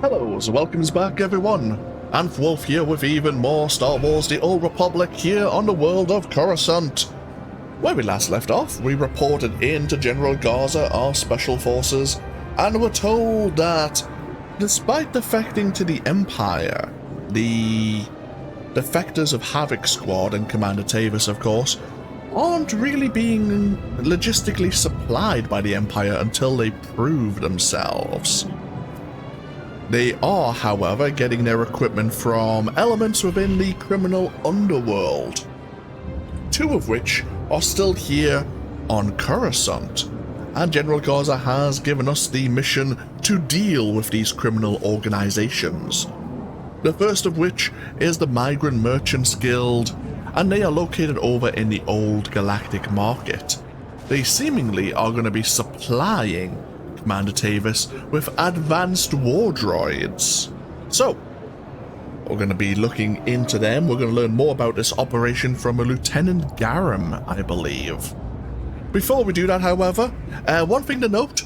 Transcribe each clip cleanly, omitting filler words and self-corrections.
Hello, so welcomes back everyone. Wolf here with even more Star Wars The Old Republic here on the world of Coruscant. Where we last left off, we reported in to General Garza, our special forces, and were told that despite defecting to the Empire, the defectors of Havoc Squad and Commander Tavis, of course, aren't really being logistically supplied by the Empire until they prove themselves. They are, however, getting their equipment from elements within the criminal underworld, two of which are still here on Coruscant, and General Garza has given us the mission to deal with these criminal organizations. The first of which is the Migrant Merchants Guild, and they are located over in the Old Galactic Market. They seemingly are going to be supplying Commander Tavis with advanced war droids. So, we're going to be looking into them. We're going to learn more about this operation from a Lieutenant Garum, I believe. Before we do that, however, one thing to note,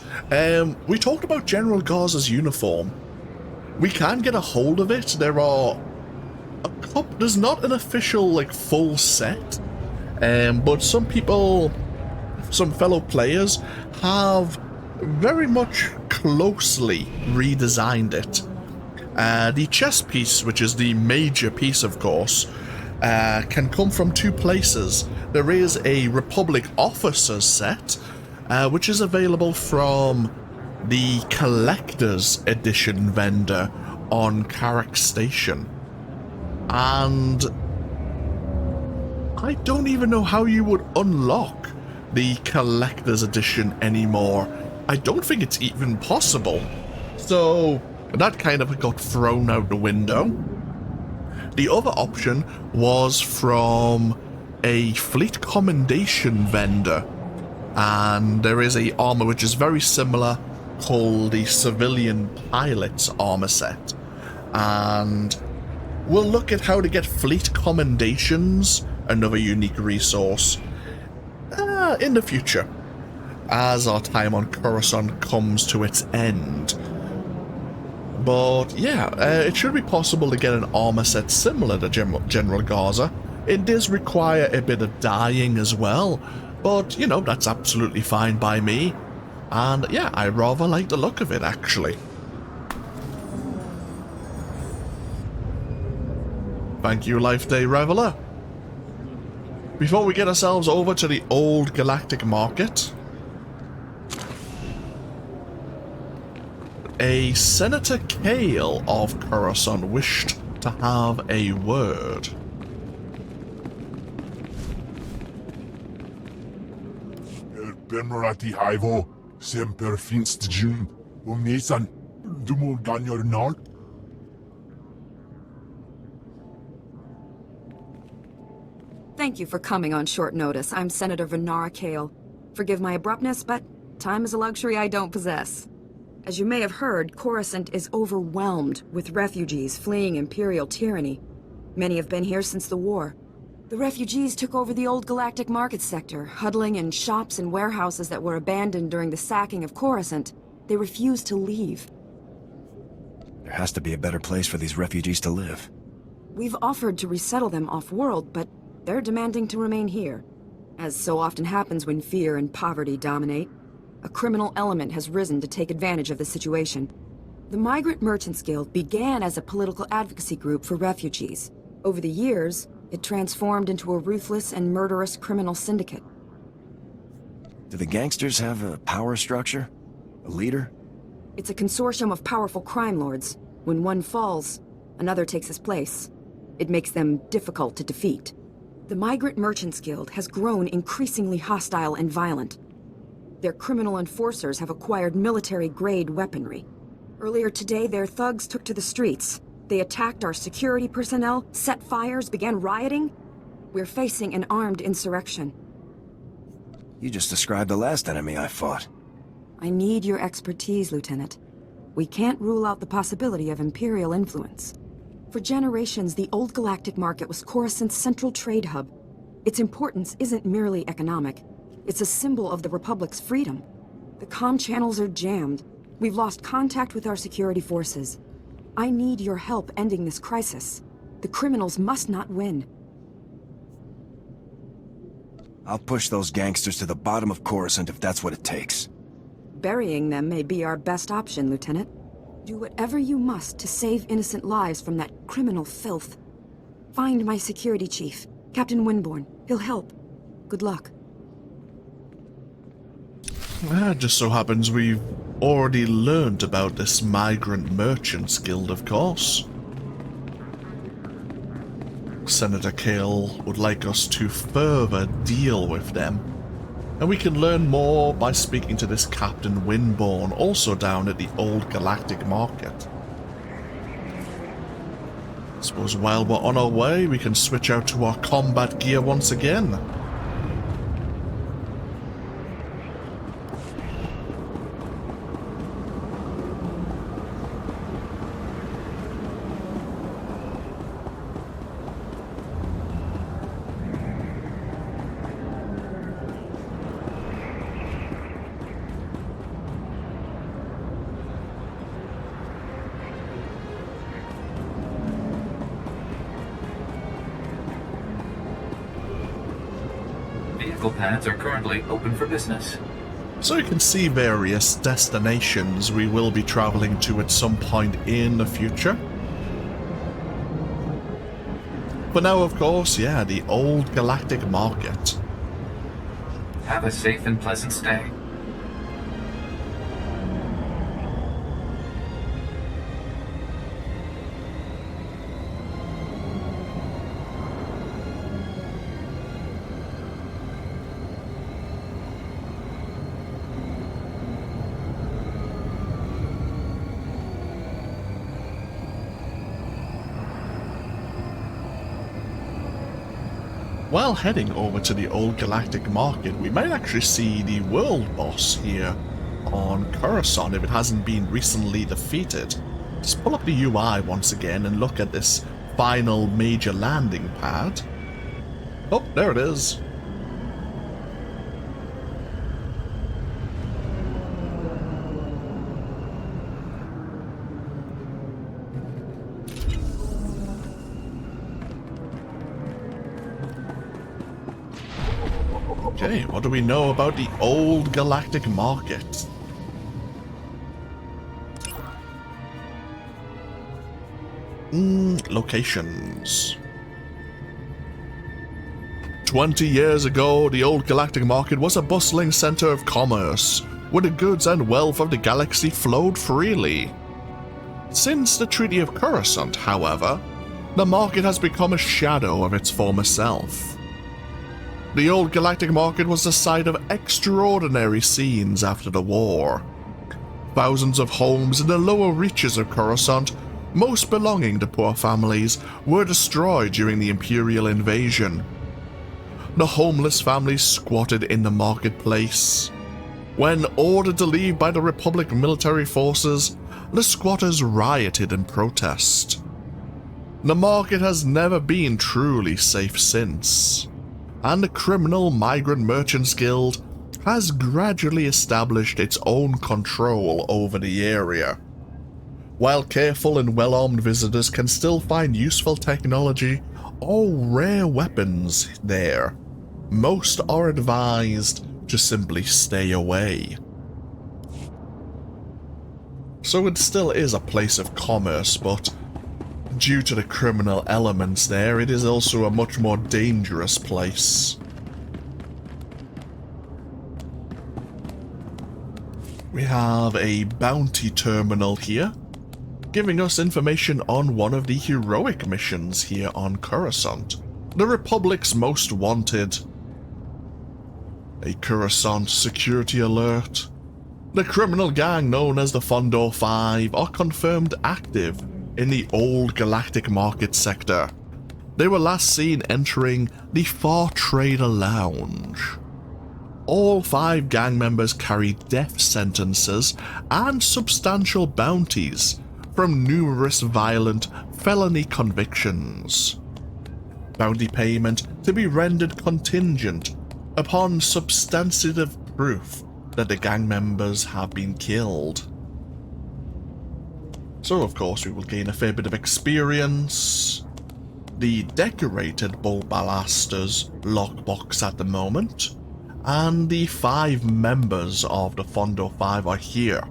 we talked about General Garza's uniform. We can get a hold of it. There's not an official, full set, but some people, some fellow players, have very much closely redesigned it. The chest piece, which is the major piece of course, can come from two places. There is a Republic officer's set, which is available from the Collector's Edition vendor on Clarke Station. And I don't even know how you would unlock the Collector's Edition anymore. I don't think it's even possible. So that kind of got thrown out the window. The other option was from a fleet commendation vendor, and there is a armor which is very similar called the Civilian Pilot's Armor Set, and we'll look at how to get fleet commendations, another unique resource, in the future, as our time on Coruscant comes to its end. But yeah, it should be possible to get an armor set similar to General Garza. It does require a bit of dyeing as well, but that's absolutely fine by me. And yeah, I rather like the look of it, actually. Thank you, Life Day Reveler. Before we get ourselves over to the Old Galactic Market, a Senator Kale of Coruscant wished to have a word. Permerati Hivo, Semper Finst Jun, Umnesan, Dumul Ganyor Nord. Thank you for coming on short notice. I'm Senator Venara Kale. Forgive my abruptness, but time is a luxury I don't possess. As you may have heard, Coruscant is overwhelmed with refugees fleeing Imperial tyranny. Many have been here since the war. The refugees took over the Old Galactic Market sector, huddling in shops and warehouses that were abandoned during the sacking of Coruscant. They refused to leave. There has to be a better place for these refugees to live. We've offered to resettle them off-world, but they're demanding to remain here. As so often happens when fear and poverty dominate, a criminal element has risen to take advantage of the situation. The Migrant Merchants Guild began as a political advocacy group for refugees. Over the years, it transformed into a ruthless and murderous criminal syndicate. Do the gangsters have a power structure? A leader? It's a consortium of powerful crime lords. When one falls, another takes his place. It makes them difficult to defeat. The Migrant Merchants Guild has grown increasingly hostile and violent. Their criminal enforcers have acquired military-grade weaponry. Earlier today, their thugs took to the streets. They attacked our security personnel, set fires, began rioting. We're facing an armed insurrection. You just described the last enemy I fought. I need your expertise, Lieutenant. We can't rule out the possibility of Imperial influence. For generations, the Old Galactic Market was Coruscant's central trade hub. Its importance isn't merely economic. It's a symbol of the Republic's freedom. The comm channels are jammed. We've lost contact with our security forces. I need your help ending this crisis. The criminals must not win. I'll push those gangsters to the bottom of Coruscant if that's what it takes. Burying them may be our best option, Lieutenant. Do whatever you must to save innocent lives from that criminal filth. Find my security chief, Captain Winborn. He'll help. Good luck. It just so happens we've already learned about this Migrant Merchants Guild, of course. Senator Kale would like us to further deal with them. And we can learn more by speaking to this Captain Winborn, also down at the Old Galactic Market. Suppose while we're on our way, we can switch out to our combat gear once again. Vehicle paths are currently open for business. So you can see various destinations we will be traveling to at some point in the future. But now, of course, yeah, the Old Galactic Market. Have a safe and pleasant stay. While heading over to the Old Galactic Market, we might actually see the world boss here on Coruscant if it hasn't been recently defeated. Just pull up the UI once again and look at this final major landing pad. Oh, there it is. Okay, what do we know about the Old Galactic Market? Locations. 20 years ago, the Old Galactic Market was a bustling center of commerce, where the goods and wealth of the galaxy flowed freely. Since the Treaty of Coruscant, however, the market has become a shadow of its former self. The Old Galactic Market was the site of extraordinary scenes after the war. Thousands of homes in the lower reaches of Coruscant, most belonging to poor families, were destroyed during the Imperial invasion. The homeless families squatted in the marketplace. When ordered to leave by the Republic military forces, the squatters rioted in protest. The market has never been truly safe since, and the criminal Migrant Merchants Guild has gradually established its own control over the area. While careful and well-armed visitors can still find useful technology or rare weapons there, most are advised to simply stay away. So it still is a place of commerce, but due to the criminal elements there, it is also a much more dangerous place. We have a bounty terminal here, giving us information on one of the heroic missions here on Coruscant, the Republic's Most Wanted. A Coruscant security alert. The criminal gang known as the Fondor 5 are confirmed active in the Old Galactic Market sector. They were last seen entering the Far Trader Lounge. All 5 gang members carry death sentences and substantial bounties from numerous violent felony convictions. Bounty payment to be rendered contingent upon substantive proof that the gang members have been killed. So of course we will gain a fair bit of experience. The decorated bull ballasters lockbox at the moment, and the 5 members of the Fondo 5 are here.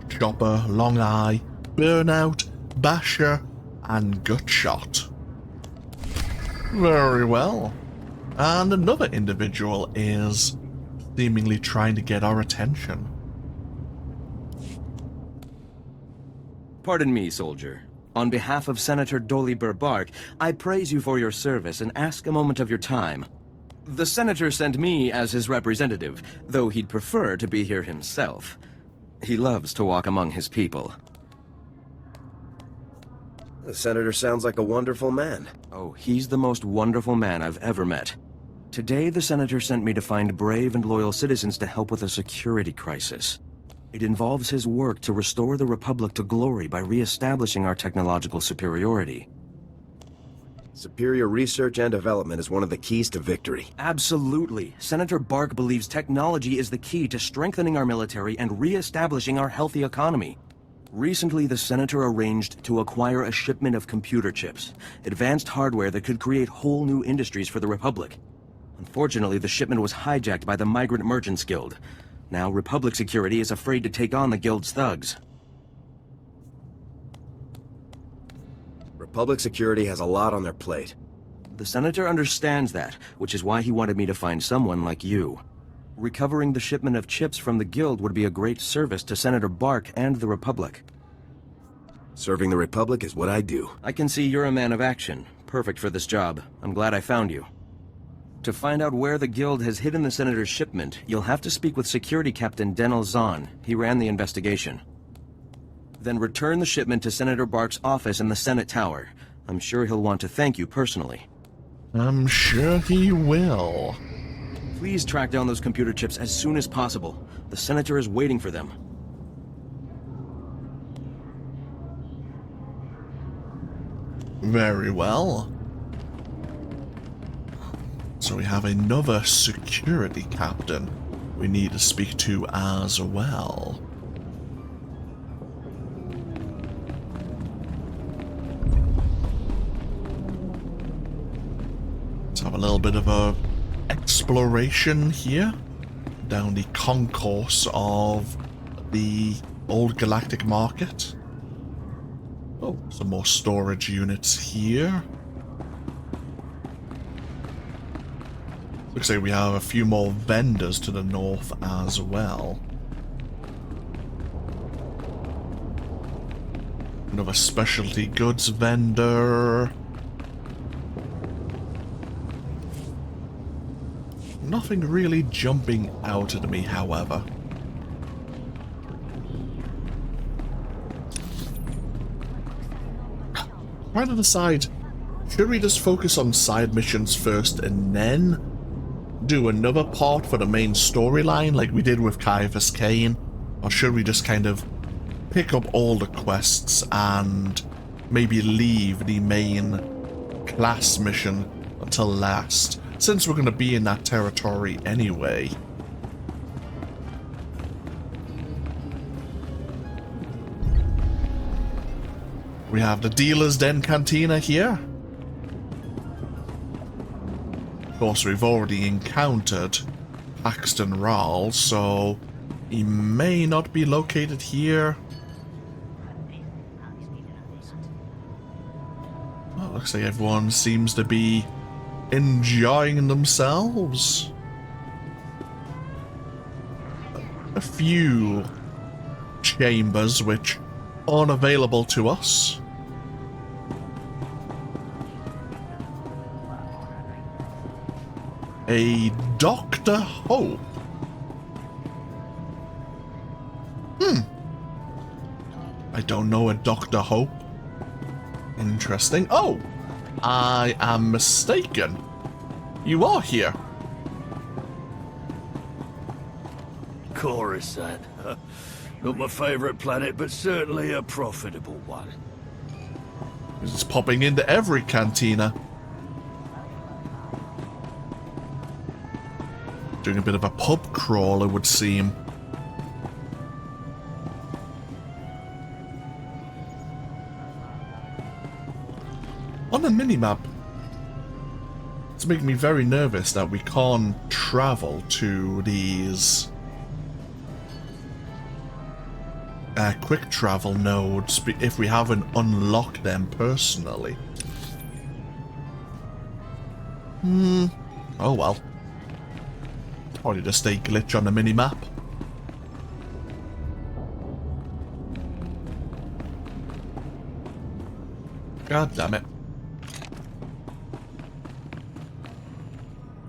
Chopper, Long Eye, Burnout, Basher, and Gutshot. Very well. And another individual is seemingly trying to get our attention. Pardon me, soldier. On behalf of Senator Dolly Burbark, I praise you for your service and ask a moment of your time. The senator sent me as his representative, though he'd prefer to be here himself. He loves to walk among his people. The senator sounds like a wonderful man. Oh, he's the most wonderful man I've ever met. Today, the senator sent me to find brave and loyal citizens to help with a security crisis. It involves his work to restore the Republic to glory by re-establishing our technological superiority. Superior research and development is one of the keys to victory. Absolutely. Senator Bark believes technology is the key to strengthening our military and re-establishing our healthy economy. Recently, the senator arranged to acquire a shipment of computer chips, advanced hardware that could create whole new industries for the Republic. Unfortunately, the shipment was hijacked by the Migrant Merchants Guild. Now, Republic security is afraid to take on the Guild's thugs. Republic security has a lot on their plate. The senator understands that, which is why he wanted me to find someone like you. Recovering the shipment of chips from the Guild would be a great service to Senator Bark and the Republic. Serving the Republic is what I do. I can see you're a man of action. Perfect for this job. I'm glad I found you. To find out where the Guild has hidden the Senator's shipment, you'll have to speak with Security Captain Denel Zahn. He ran the investigation. Then return the shipment to Senator Bark's office in the Senate Tower. I'm sure he'll want to thank you personally. I'm sure he will. Please track down those computer chips as soon as possible. The Senator is waiting for them. Very well. So we have another security captain we need to speak to as well. Let's have a little bit of a exploration here down the concourse of the old galactic market. Oh, some more storage units here. Looks like we have a few more vendors to the north as well. Another specialty goods vendor. Nothing really jumping out at me, however. Trying to decide, should we just focus on side missions first and then do another part for the main storyline like we did with Caiaphas Cain? Or should we just kind of pick up all the quests and maybe leave the main class mission until last, since we're going to be in that territory anyway? We have the Dealer's Den Cantina here. Of course, we've already encountered Paxton Rawls, so he may not be located here. Well, it looks like everyone seems to be enjoying themselves. A few chambers which aren't available to us. A Dr. Hope. I don't know a Dr. Hope. Interesting. Oh! I am mistaken. You are here. Coruscant. Not my favorite planet, but certainly a profitable one. It's popping into every cantina. Doing a bit of a pub crawl, it would seem. on the minimap, it's making me very nervous that we can't travel to these quick travel nodes if we haven't unlocked them personally. Oh well. Probably just a glitch on the minimap. God damn it.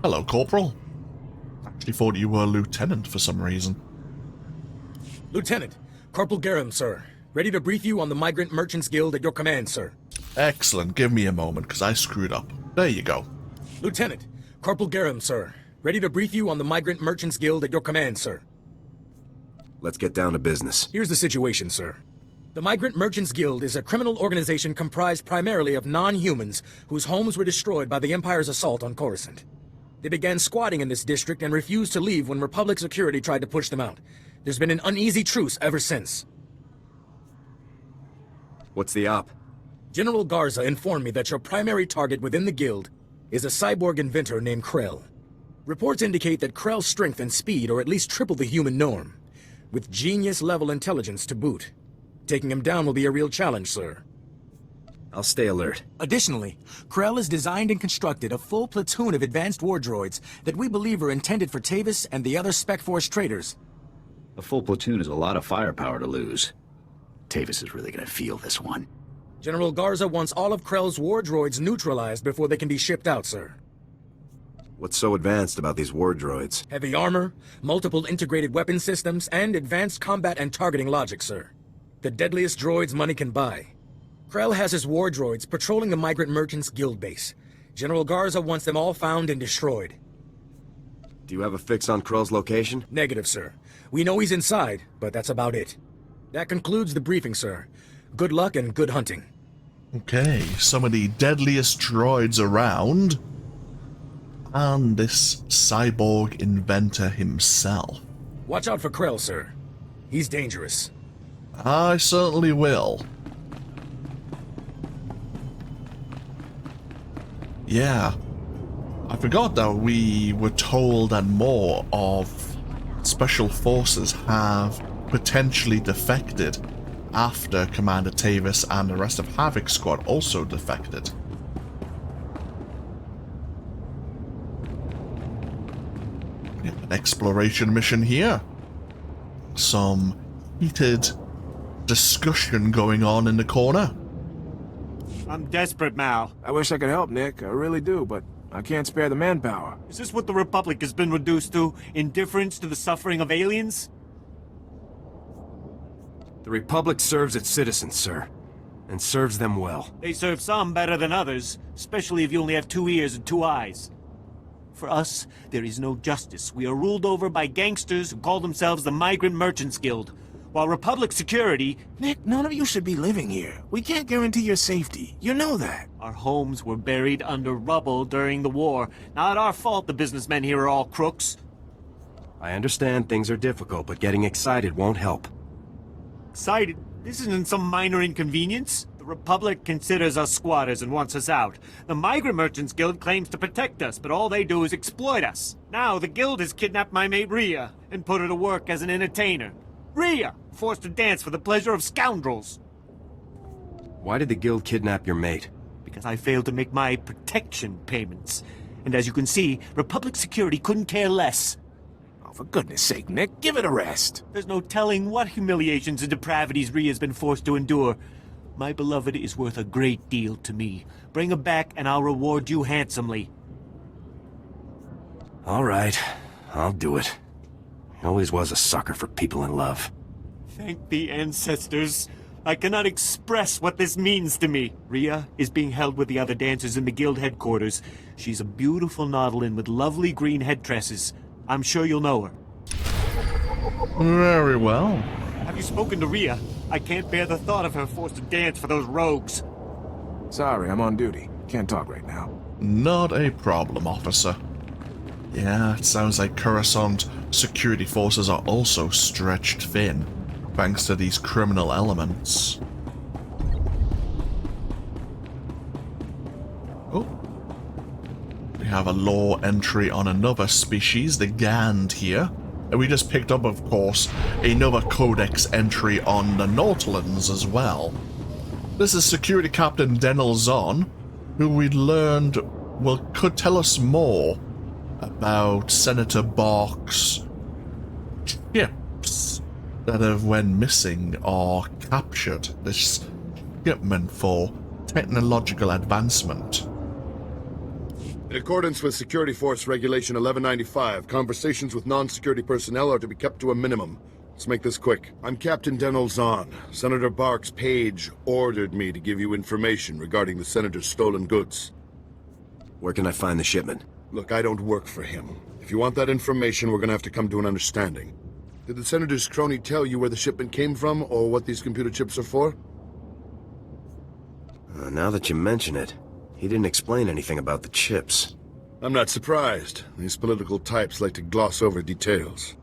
Hello, Corporal. Actually thought you were Lieutenant for some reason. Lieutenant, Corporal Garum, sir. Ready to brief you on the Migrant Merchants Guild at your command, sir. Excellent. Give me a moment, because I screwed up. There you go. Lieutenant, Corporal Garum, sir. Ready to brief you on the Migrant Merchants Guild at your command, sir. Let's get down to business. Here's the situation, sir. The Migrant Merchants Guild is a criminal organization comprised primarily of non-humans whose homes were destroyed by the Empire's assault on Coruscant. They began squatting in this district and refused to leave when Republic security tried to push them out. There's been an uneasy truce ever since. What's the op? General Garza informed me that your primary target within the guild is a cyborg inventor named Krell. Reports indicate that Krell's strength and speed are at least triple the human norm, with genius-level intelligence to boot. Taking him down will be a real challenge, sir. I'll stay alert. Additionally, Krell has designed and constructed a full platoon of advanced war droids that we believe are intended for Tavis and the other Spec Force traders. A full platoon is a lot of firepower to lose. Tavis is really gonna feel this one. General Garza wants all of Krell's war droids neutralized before they can be shipped out, sir. What's so advanced about these war droids? Heavy armor, multiple integrated weapon systems, and advanced combat and targeting logic, sir. The deadliest droids money can buy. Krell has his war droids patrolling the Migrant Merchants Guild base. General Garza wants them all found and destroyed. Do you have a fix on Krell's location? Negative, sir. We know he's inside, but that's about it. That concludes the briefing, sir. Good luck and good hunting. Okay, some of the deadliest droids around. And this cyborg inventor himself. Watch out for Krell, sir. He's dangerous. I certainly will. Yeah. I forgot that we were told that more of Special Forces have potentially defected after Commander Tavis and the rest of Havoc Squad also defected. We have an exploration mission here. Some heated discussion going on in the corner. I'm desperate, Mal. I wish I could help, Nick. I really do, but I can't spare the manpower. Is this what the Republic has been reduced to? Indifference to the suffering of aliens? The Republic serves its citizens, sir. And serves them well. They serve some better than others, especially if you only have 2 ears and 2 eyes. For us, there is no justice. We are ruled over by gangsters who call themselves the Migrant Merchants Guild. While Republic security... Nick, none of you should be living here. We can't guarantee your safety. You know that. Our homes were buried under rubble during the war. Not our fault the businessmen here are all crooks. I understand things are difficult, but getting excited won't help. Excited? This isn't some minor inconvenience. The Republic considers us squatters and wants us out. The Migrant Merchants Guild claims to protect us, but all they do is exploit us. Now the Guild has kidnapped my mate Rhea and put her to work as an entertainer. Rhea! Forced to dance for the pleasure of scoundrels. Why did the Guild kidnap your mate? Because I failed to make my protection payments. And as you can see, Republic security couldn't care less. Oh, for goodness sake, Nick, give it a rest. There's no telling what humiliations and depravities Rhea's been forced to endure. My beloved is worth a great deal to me. Bring her back and I'll reward you handsomely. All right, I'll do it. He always was a sucker for people in love. Thank the ancestors. I cannot express what this means to me. Rhea is being held with the other dancers in the guild headquarters. She's a beautiful Nautilin with lovely green head tresses. I'm sure you'll know her. Very well. Have you spoken to Rhea? I can't bear the thought of her forced to dance for those rogues. Sorry, I'm on duty. Can't talk right now. Not a problem, officer. Yeah, it sounds like Coruscant security forces are also stretched thin, thanks to these criminal elements. have a law entry on another species, the Gand here. And we just picked up, of course, another codex entry on the Nautilans as well. This is Security Captain Denel Zon, who we learned could tell us more about Senator Bark's ships that have went missing or captured this shipment for technological advancement. In accordance with Security Force Regulation 1195, conversations with non-security personnel are to be kept to a minimum. Let's make this quick. I'm Captain Denel Zon. Senator Bark's page ordered me to give you information regarding the Senator's stolen goods. Where can I find the shipment? Look, I don't work for him. If you want that information, we're gonna have to come to an understanding. Did the Senator's crony tell you where the shipment came from, or what these computer chips are for? Now that you mention it, he didn't explain anything about the chips. I'm not surprised. These political types like to gloss over details.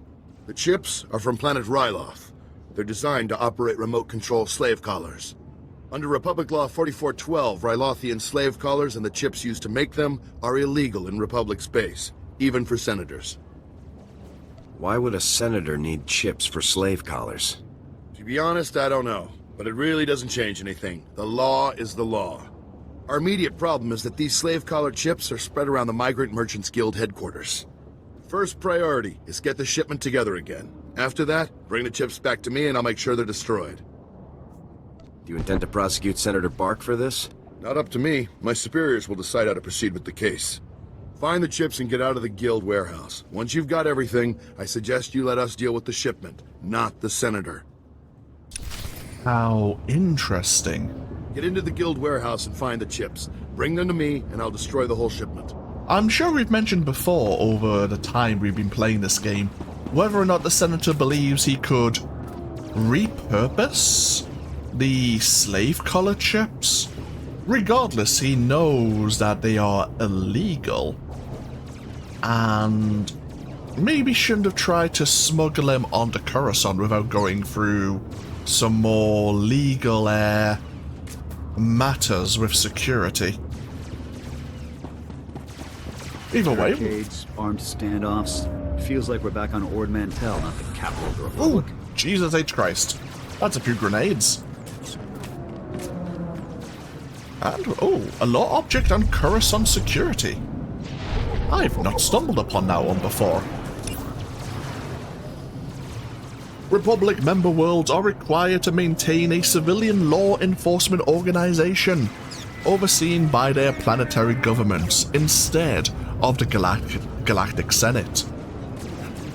The chips are from planet Ryloth. They're designed to operate remote control slave collars. Under Republic Law 4412, Rylothian slave collars and the chips used to make them are illegal in Republic space, even for senators. Why would a senator need chips for slave collars? To be honest, I don't know. But it really doesn't change anything. The law is the law. Our immediate problem is that these slave collar chips are spread around the Migrant Merchants Guild headquarters. First priority is get the shipment together again. After that, bring the chips back to me and I'll make sure they're destroyed. Do you intend to prosecute Senator Bark for this? Not up to me. My superiors will decide how to proceed with the case. Find the chips and get out of the guild warehouse. Once you've got everything, I suggest you let us deal with the shipment, not the senator. How interesting. Get into the guild warehouse and find the chips. Bring them to me, and I'll destroy the whole shipment. I'm sure we've mentioned before, over the time we've been playing this game, whether or not the Senator believes he could repurpose the slave collar chips. Regardless, he knows that they are illegal, and maybe shouldn't have tried to smuggle them onto Coruscant without going through some more legal matters with security. Either way. Barricades, armed standoffs. Feels like we're back on Ord Mantell, not the capital of the Republic. Ooh, Jesus H. Christ. That's a few grenades. And, oh, a law object on Coruscant security. I've not stumbled upon that one before. Republic member worlds are required to maintain a civilian law enforcement organization, overseen by their planetary governments instead of the Galactic Senate.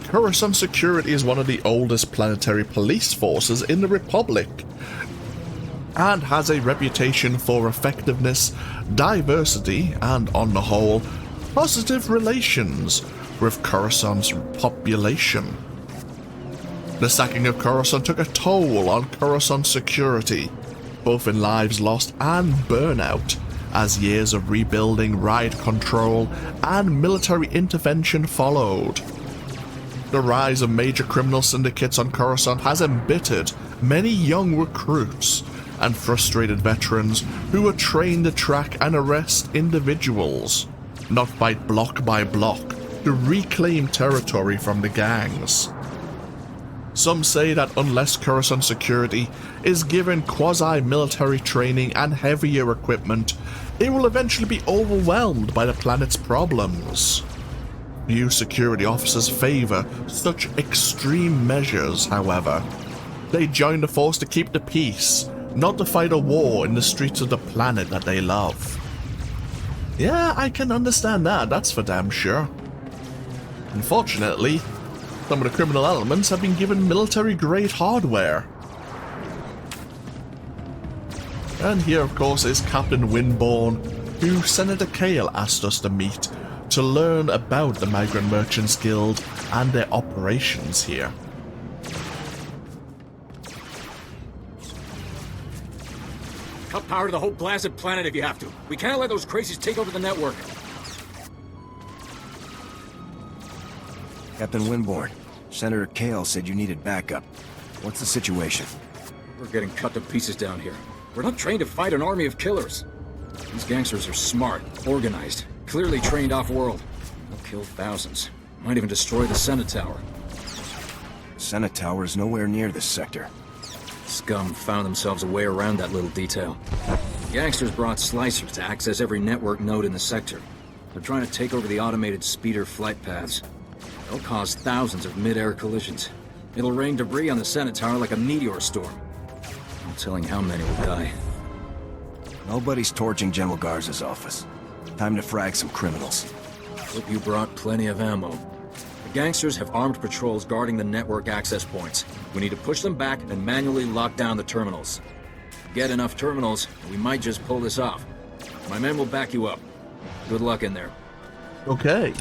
Coruscant Security is one of the oldest planetary police forces in the Republic, and has a reputation for effectiveness, diversity, and, on the whole, positive relations with Coruscant's population. The sacking of Coruscant took a toll on Coruscant security, both in lives lost and burnout, as years of rebuilding, riot control, and military intervention followed. The rise of major criminal syndicates on Coruscant has embittered many young recruits and frustrated veterans who were trained to track and arrest individuals, not fight block by block to reclaim territory from the gangs. Some say that unless Coruscant security is given quasi-military training and heavier equipment, it will eventually be overwhelmed by the planet's problems. Few security officers favor such extreme measures, however. They join the force to keep the peace, not to fight a war in the streets of the planet that they love. Yeah, I can understand that, that's for damn sure. Unfortunately, some of the criminal elements have been given military-grade hardware. And here, of course, is Captain Winborn, who Senator Kale asked us to meet to learn about the Migrant Merchants Guild and their operations here. Cut power to the whole blasted planet if you have to. We can't let those crazies take over the network. Captain Winborn, Senator Kale said you needed backup. What's the situation? We're getting cut to pieces down here. We're not trained to fight an army of killers. These gangsters are smart, organized, Clearly trained off-world. They'll kill thousands. Might even destroy the Senate Tower. Senate Tower is nowhere near this sector. Scum found themselves a way around that little detail. Gangsters brought Slicer to access every network node in the sector. They're trying to take over the automated speeder flight paths. They'll cause thousands of mid-air collisions. It'll rain debris on the Senate Tower like a meteor storm. No telling how many will die. Nobody's torching General Garza's office. Time to frag some criminals. Hope you brought plenty of ammo. The gangsters have armed patrols guarding the network access points. We need to push them back and manually lock down the terminals. Get enough terminals, and we might just pull this off. My men will back you up. Good luck in there. Okay.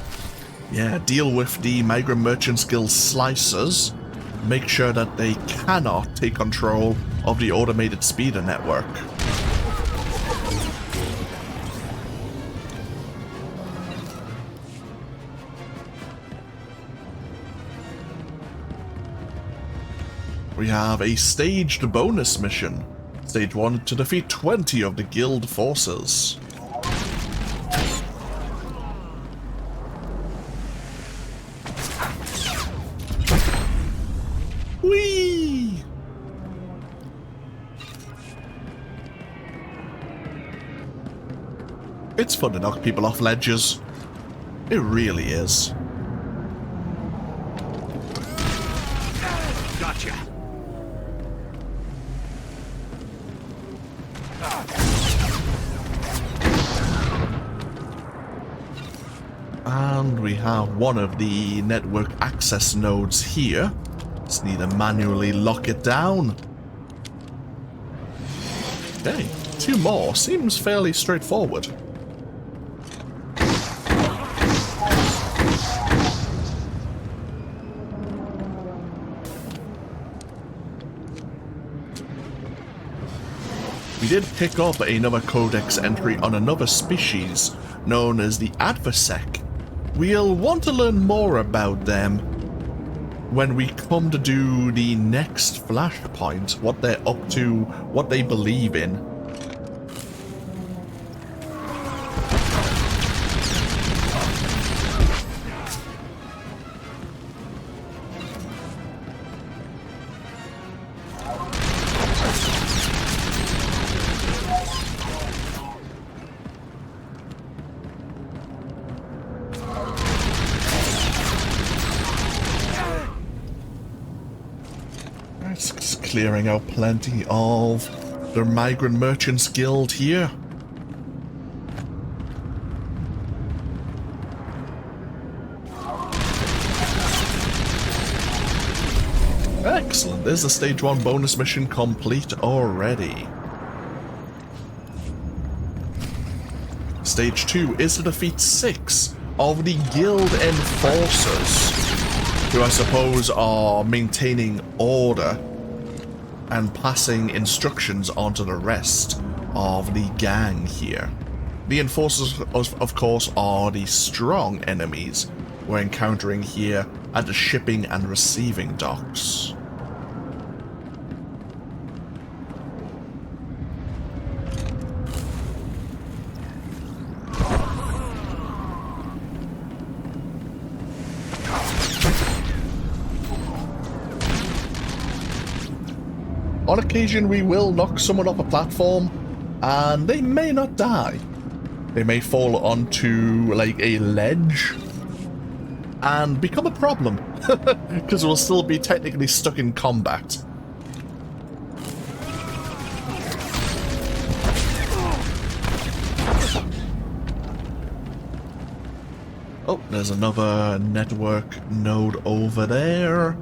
Yeah, deal with the Migrant Merchants Guild slicers. Make sure that they cannot take control of the automated speeder network. We have a staged bonus mission. Stage 1 to defeat 20 of the guild forces. Whee! It's fun to knock people off ledges. It really is. Gotcha. And we have one of the network access nodes here. Just need to manually lock it down. Okay, 2 more. Seems fairly straightforward. We did pick up another codex entry on another species known as the Adversec. We'll want to learn more about them when we come to do the next flashpoint, what they're up to, what they believe in. Just clearing out plenty of the Migrant Merchants Guild here. Excellent, there's the stage 1 bonus mission complete already. Stage 2 is to defeat 6 of the guild enforcers, who I suppose are maintaining order and passing instructions onto the rest of the gang here. The enforcers, of course, are the strong enemies we're encountering here at the shipping and receiving docks. On occasion, we will knock someone off a platform, and they may not die. They may fall onto, like, a ledge and become a problem, because we'll still be technically stuck in combat. Oh, there's another network node over there.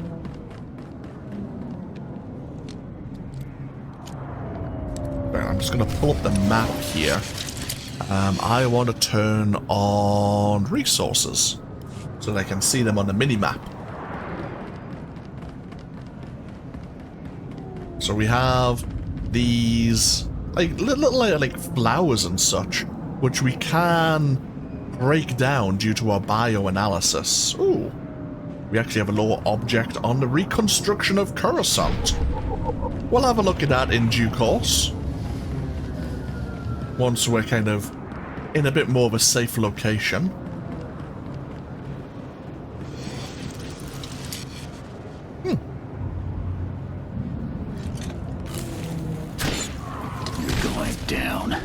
I'm just going to pull up the map here. I want to turn on resources so that I can see them on the mini-map. So we have these like little like flowers and such, which we can break down due to our bioanalysis. Ooh. We actually have a lower object on the reconstruction of Coruscant. We'll have a look at that in due course. Once we're kind of in a bit more of a safe location. You're going down.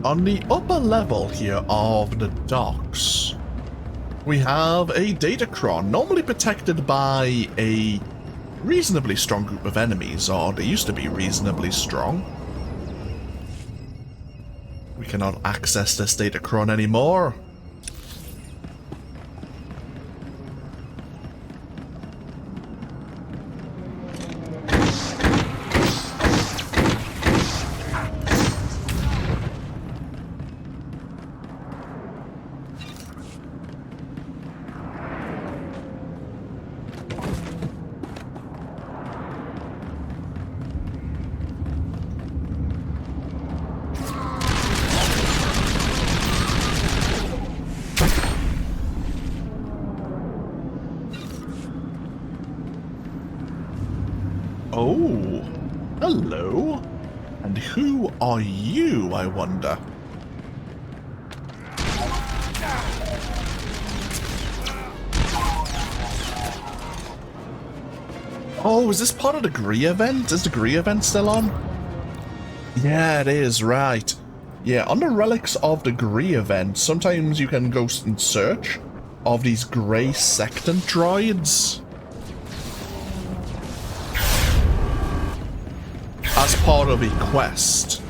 On the upper level here of the docks, we have a datacron, normally protected by a reasonably strong group of enemies, or they used to be reasonably strong. We cannot access this datacron anymore. Oh, hello. And who are you, I wonder? Oh, is this part of the Gree event? Is the Gree event still on? Yeah, it is, right. Yeah, on the relics of the Gree event, sometimes you can go and search of these grey sectant droids as part of a quest.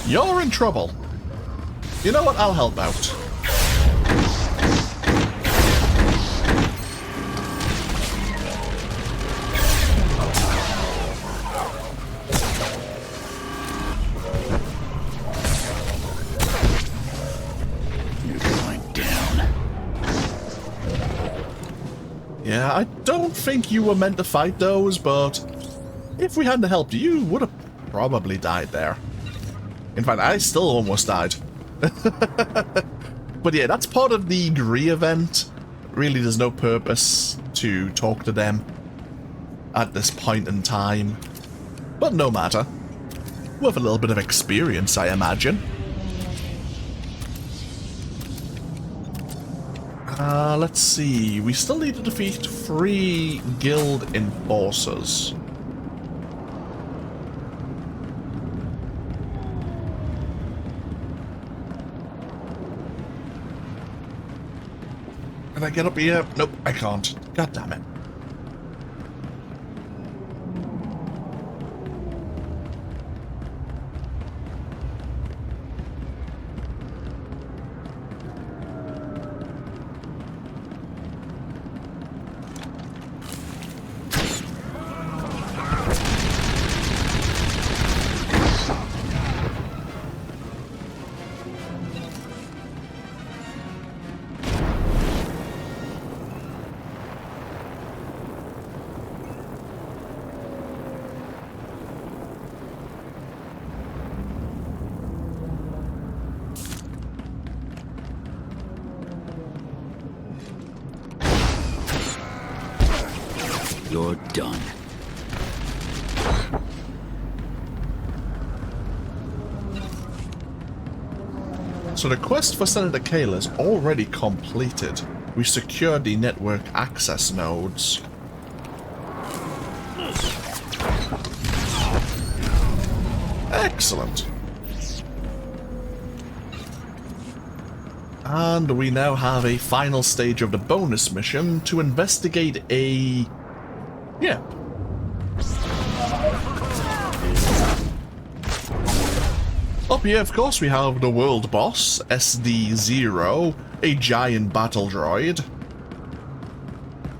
You're in trouble. You know what? I'll help out. Yeah, I don't think you were meant to fight those, but if we hadn't helped you, you would have probably died there. In fact, I still almost died. But yeah, that's part of the Gree event. Really, there's no purpose to talk to them at this point in time. But no matter. With a little bit of experience, I imagine. Let's see. We still need to defeat 3 guild enforcers. Can I get up here? Nope, I can't. God damn it. You're done. So the quest for Senator Kale is already completed. We secured the network access nodes. Excellent. And we now have a final stage of the bonus mission to investigate a... yeah. Up here, of course, we have the world boss, SD-0, a giant battle droid.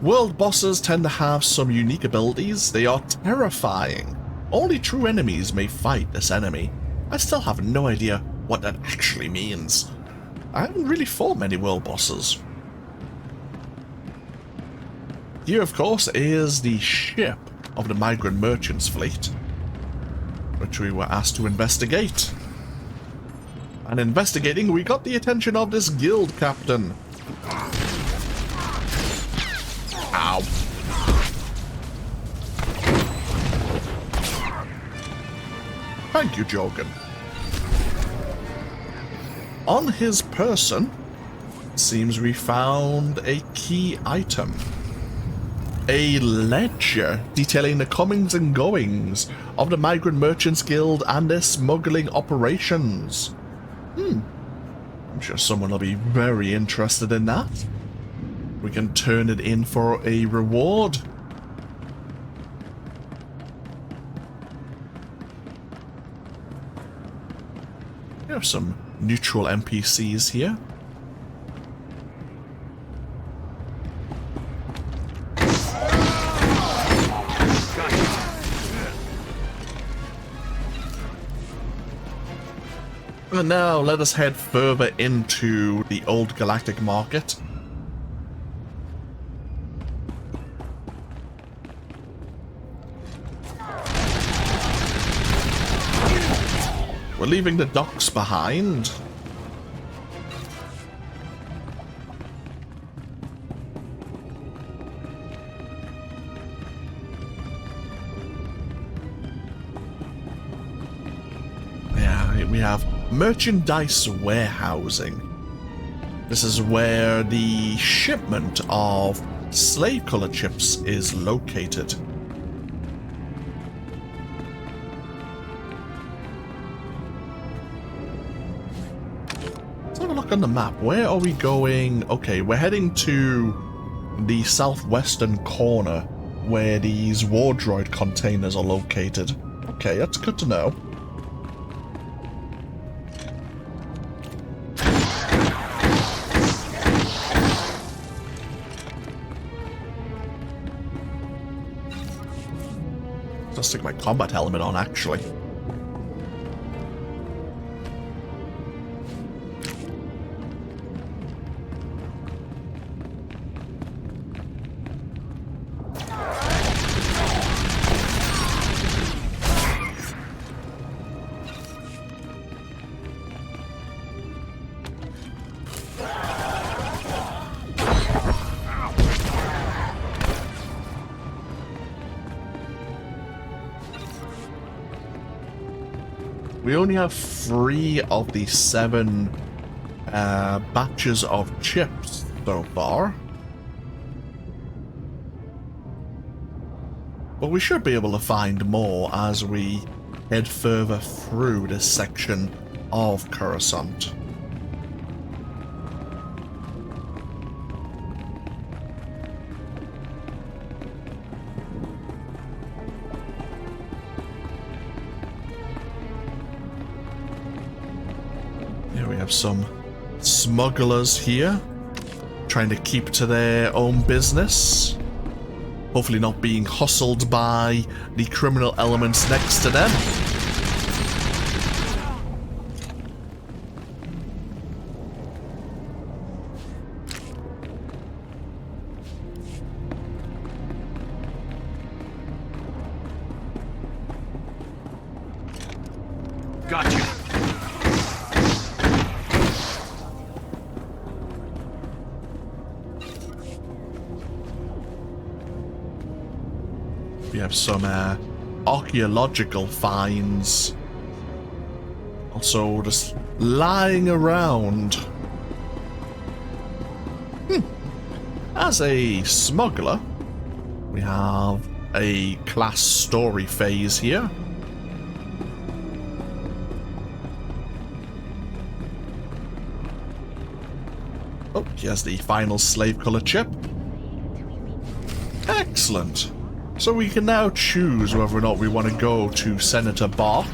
World bosses tend to have some unique abilities. They are terrifying. Only true enemies may fight this enemy. I still have no idea what that actually means. I haven't really fought many world bosses. Here, of course, is the ship of the migrant merchants fleet, which we were asked to investigate. And investigating, we got the attention of this guild captain. Ow. Thank you, Jogan. On his person, it seems we found a key item. A ledger detailing the comings and goings of the Migrant Merchants Guild and their smuggling operations. I'm sure someone will be very interested in that. We can turn it in for a reward. We have some neutral NPCs here. And now let us head further into the old galactic market. We're leaving the docks behind. Yeah, we have merchandise warehousing. This is where the shipment of slave color chips is located. Let's have a look on the map. Where are we going? Okay, we're heading to the southwestern corner where these war droid containers are located. Okay, that's good to know. I'll stick my combat helmet on, actually. We only have 3 of the 7 batches of chips so far. But we should be able to find more as we head further through this section of Coruscant. Some smugglers here trying to keep to their own business, hopefully not being hustled by the criminal elements next to them. Gotcha. We have some archaeological finds also just lying around. As a smuggler, we have a class story phase here. Oh, here's the final slave color chip. Excellent. So we can now choose whether or not we want to go to Senator Bark,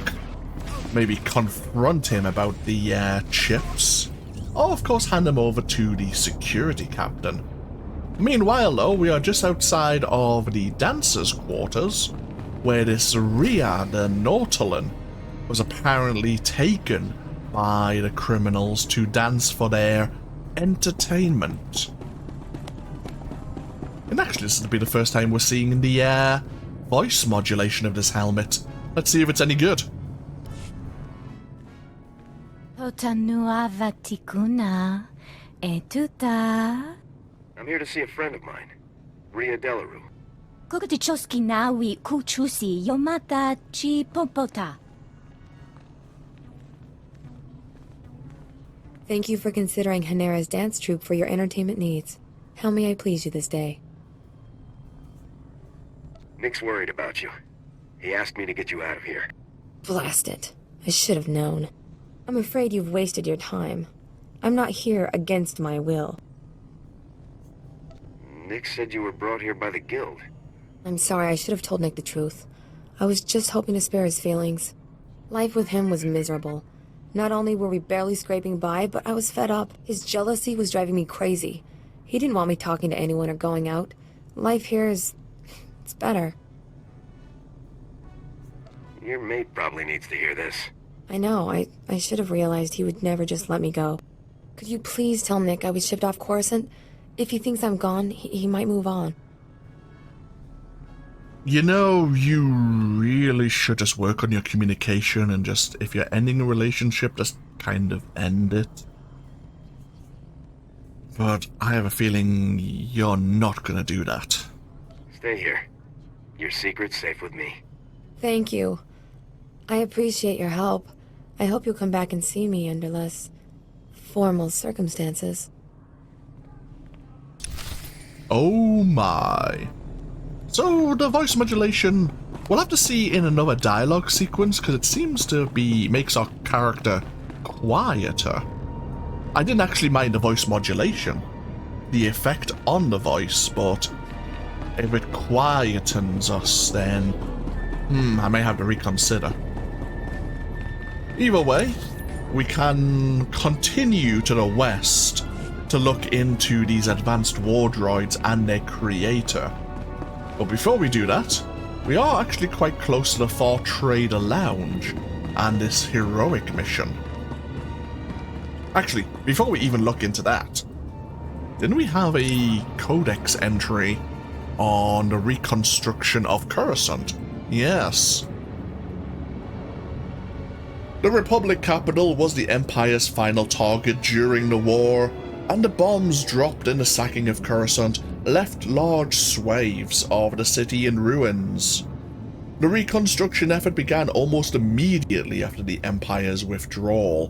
maybe confront him about the chips, or of course hand him over to the security captain. Meanwhile though, we are just outside of the dancers' quarters, where this Rhea the Nautilin was apparently taken by the criminals to dance for their entertainment. And actually, this will be the first time we're seeing the voice modulation of this helmet. Let's see if it's any good. Potanua vatikuna etuta. I'm here to see a friend of mine, Ria Delaru. Kogutichoski nawi kuchusi yomata chi popota. Thank you for considering Hanera's dance troupe for your entertainment needs. How may I please you this day? Nick's worried about you. He asked me to get you out of here. Blast it. I should have known. I'm afraid you've wasted your time. I'm not here against my will. Nick said you were brought here by the Guild. I'm sorry, I should have told Nick the truth. I was just hoping to spare his feelings. Life with him was miserable. Not only were we barely scraping by, but I was fed up. His jealousy was driving me crazy. He didn't want me talking to anyone or going out. Life here is... it's better. Your mate probably needs to hear this. I know, I should have realized he would never just let me go. Could you please tell Nick I was shipped off Coruscant? If he thinks I'm gone, he might move on. You know, you really should just work on your communication and just, if you're ending a relationship, just kind of end it. But I have a feeling you're not gonna do that. Stay here. Your secret's safe with me. Thank you. I appreciate your help. I hope you'll come back and see me under less formal circumstances. Oh my. So, the voice modulation, we'll have to see in another dialogue sequence, because it seems to be, makes our character quieter. I didn't actually mind the voice modulation, the effect on the voice, but if it quietens us, then, I may have to reconsider. Either way, we can continue to the west to look into these advanced war droids and their creator. But before we do that, we are actually quite close to the Far Trader Lounge and this heroic mission. Actually, before we even look into that, didn't we have a codex entry on the reconstruction of Coruscant? Yes. The Republic capital was the Empire's final target during the war, and the bombs dropped in the sacking of Coruscant left large swathes of the city in ruins. The reconstruction effort began almost immediately after the Empire's withdrawal,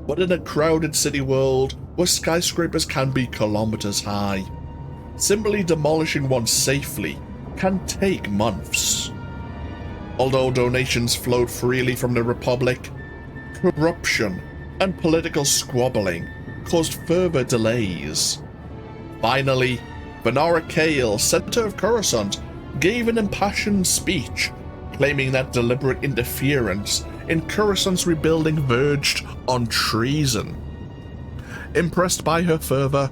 but in a crowded city world where skyscrapers can be kilometers high, simply demolishing one safely can take months. Although donations flowed freely from the Republic, corruption and political squabbling caused further delays. Finally, Venara Kale, Senator of Coruscant, gave an impassioned speech claiming that deliberate interference in Coruscant's rebuilding verged on treason. Impressed by her fervor,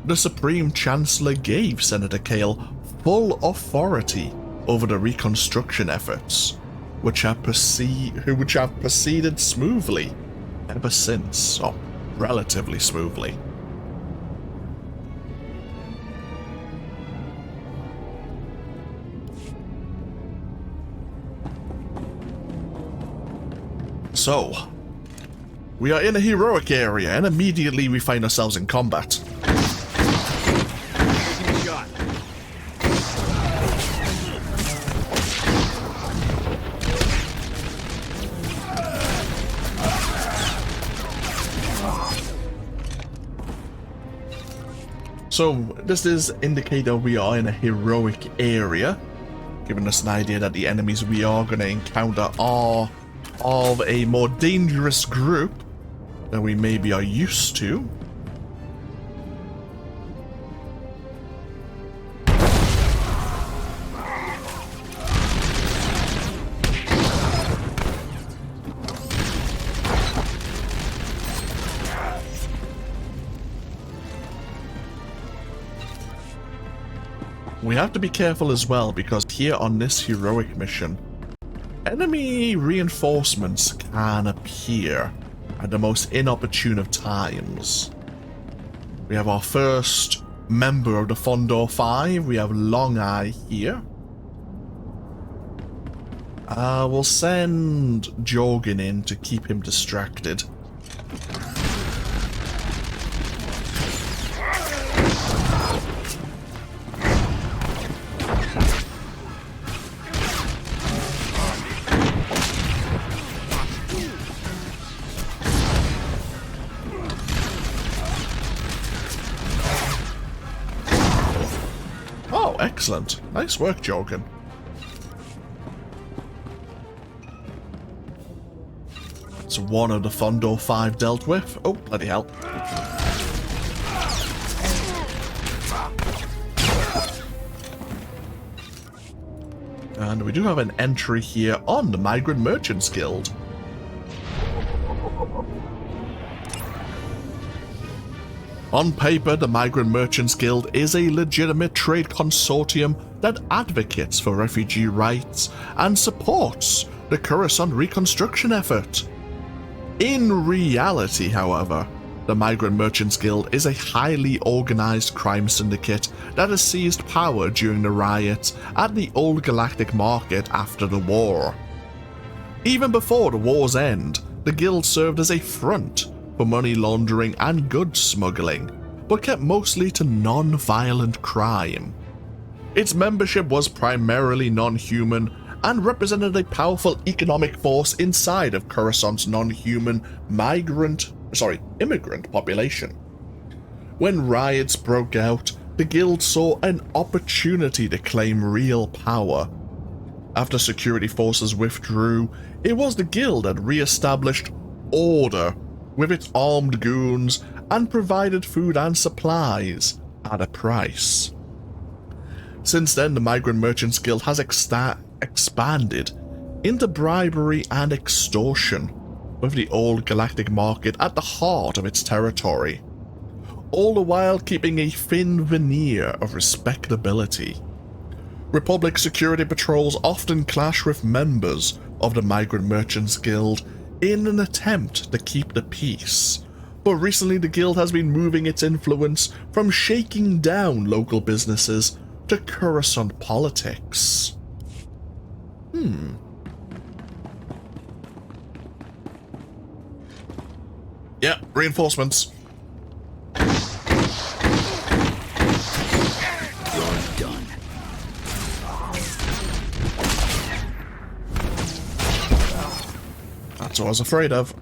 the Supreme Chancellor gave Senator Kale full authority over the reconstruction efforts, which have proceeded smoothly ever since, or relatively smoothly. So, we are in a heroic area, and immediately we find ourselves in combat. So, this is indicator we are in a heroic area, giving us an idea that the enemies we are going to encounter are of a more dangerous group than we maybe are used to. We have to be careful as well, because here on this heroic mission, enemy reinforcements can appear at the most inopportune of times. We have our first member of the Fondor 5, we have Long Eye here. We'll send Jorgen in to keep him distracted. Oh, excellent. Nice work, Joken. That's one of the Fondor 5 dealt with. Oh, bloody hell. And we do have an entry here on the Migrant Merchants Guild. On paper, the Migrant Merchants Guild is a legitimate trade consortium that advocates for refugee rights and supports the Coruscant reconstruction effort. In reality, however, the Migrant Merchants Guild is a highly organized crime syndicate that has seized power during the riots at the Old Galactic Market after the war. Even before the war's end, the guild served as a front for money laundering and goods smuggling, but kept mostly to non-violent crime. Its membership was primarily non-human and represented a powerful economic force inside of Coruscant's non-human immigrant population. When riots broke out, the guild saw an opportunity to claim real power. After security forces withdrew, it was the guild that re-established order with its armed goons and provided food and supplies at a price. Since then, the Migrant Merchants Guild has expanded into bribery and extortion, with the Old Galactic Market at the heart of its territory, all the while keeping a thin veneer of respectability. Republic security patrols often clash with members of the Migrant Merchants Guild in an attempt to keep the peace, but recently the guild has been moving its influence from shaking down local businesses to Coruscant politics. Yeah, reinforcements. You're done. That's what I was afraid of.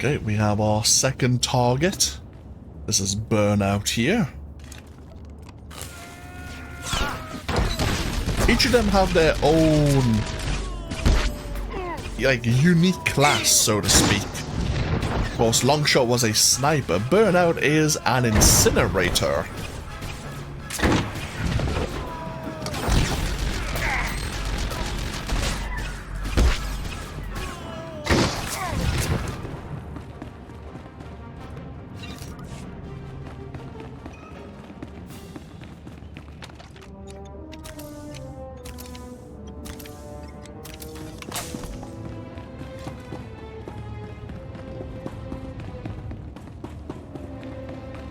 Okay, we have our second target. This is Burnout here. Each of them have their own, like, unique class, so to speak. Of course, Longshot was a sniper. Burnout is an incinerator.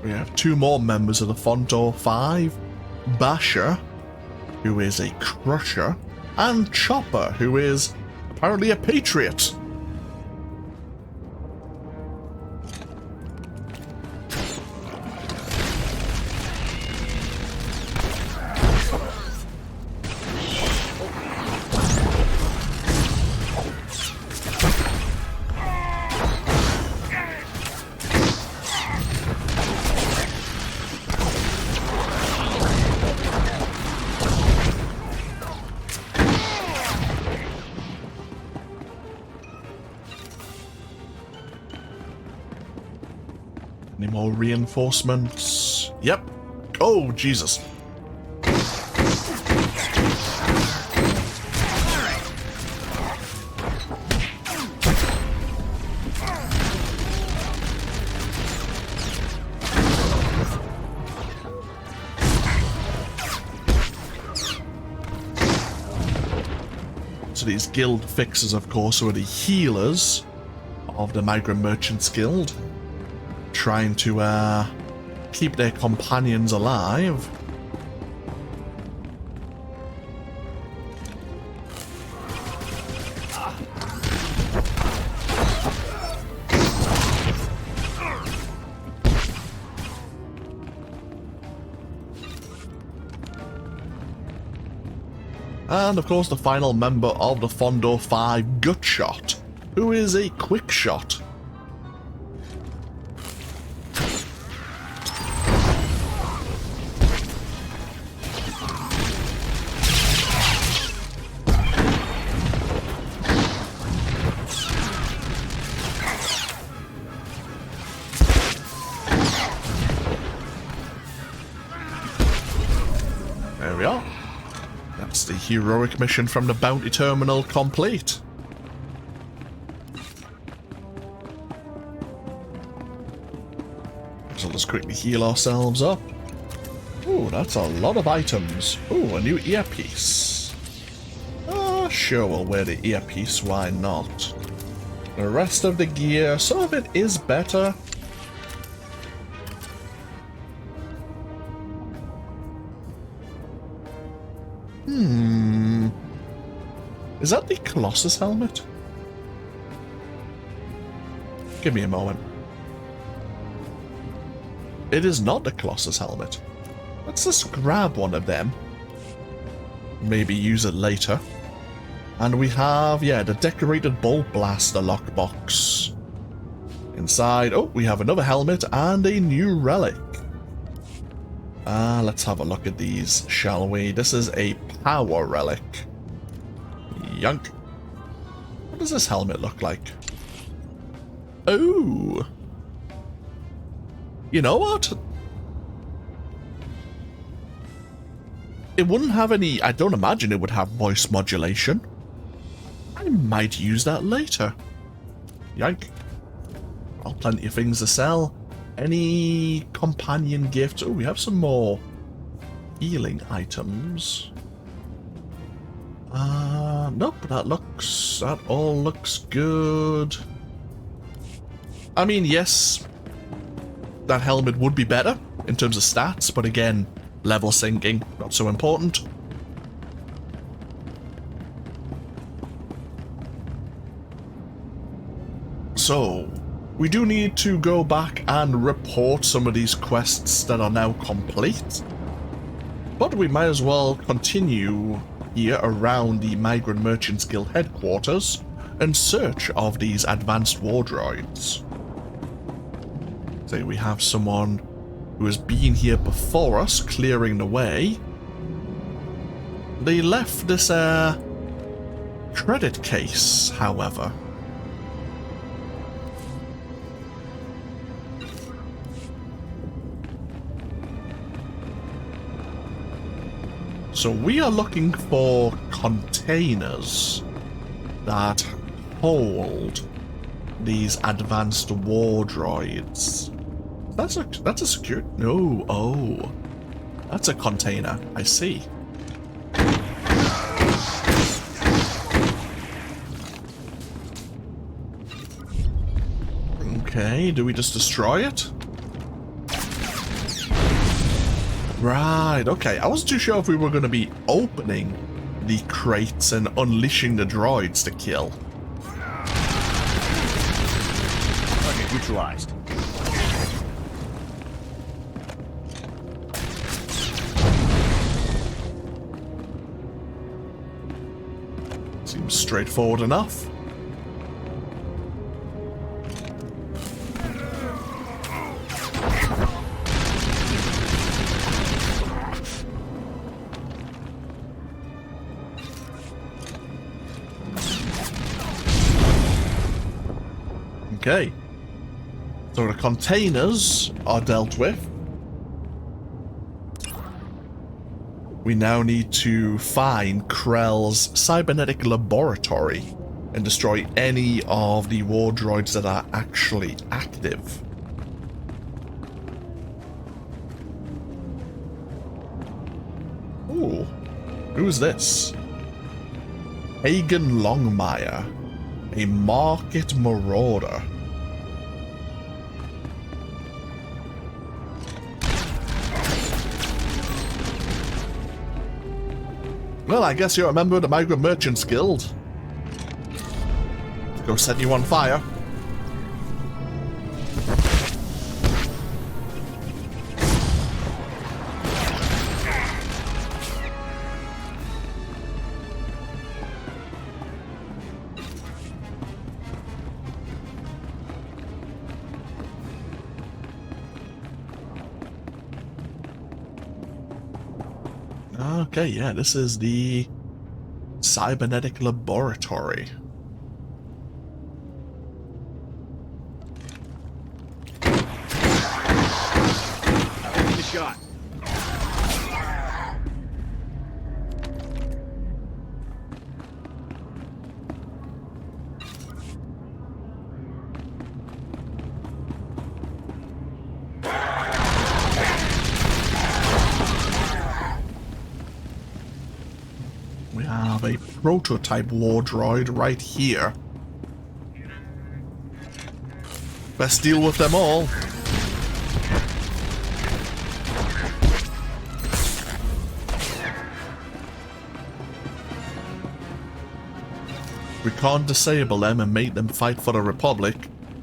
We have two more members of the Fondor 5, Basher, who is a crusher, and Chopper, who is apparently a patriot. Any more reinforcements? Yep. Oh, Jesus. these guild fixers, of course, who are the healers of the Migrant Merchants Guild, trying to keep their companions alive. And of course the final member of the Fondor 5, Gutshot, who is a quick shot. There we are. That's the heroic mission from the bounty terminal complete. So let's quickly heal ourselves up. Ooh, that's a lot of items. Ooh, a new earpiece. Sure, we'll wear the earpiece, why not? The rest of the gear, some of it is better. Is that the Colossus helmet? Give me a moment. It is not the Colossus helmet. Let's just grab one of them. Maybe use it later. And we have, yeah, the decorated bolt blaster lockbox. Inside, oh, we have another helmet and a new relic. Let's have a look at these, shall we? This is a power relic. Yunk. What does this helmet look like? Oh! You know what? It wouldn't have any... I don't imagine it would have voice modulation. I might use that later. Yank. Well, plenty of things to sell. Any companion gifts? Oh, we have some more healing items. Nope, that all looks good. I mean, yes, that helmet would be better in terms of stats, but again, level syncing, not so important. So, we do need to go back and report some of these quests that are now complete. But we might as well continue here around the Migrant Merchants Guild headquarters in search of these advanced war droids. So we have someone who has been here before us, clearing the way. They left this credit case, however. So we are looking for containers that hold these advanced war droids. That's a secure... No, oh. That's a container. I see. Okay, do we just destroy it? Right, okay. I wasn't too sure if we were going to be opening the crates and unleashing the droids to kill. Target neutralized. Seems straightforward enough. Okay, so the containers are dealt with. We now need to find Krell's cybernetic laboratory and destroy any of the war droids that are actually active. Ooh, who's this? Hagen Longmire, a market marauder. Well, I guess you're a member of the Migrant Merchants Guild. Let's go set you on fire. Okay, yeah, this is the cybernetic laboratory. Taking the shot. We have a prototype war droid right here. Best deal with them all. We can't disable them and make them fight for the Republic.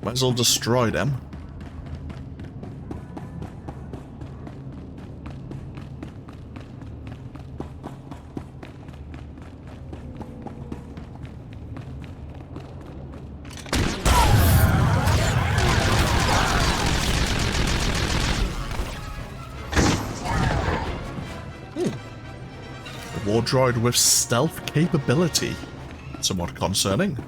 Might as well destroy them. War droid with stealth capability. Somewhat concerning.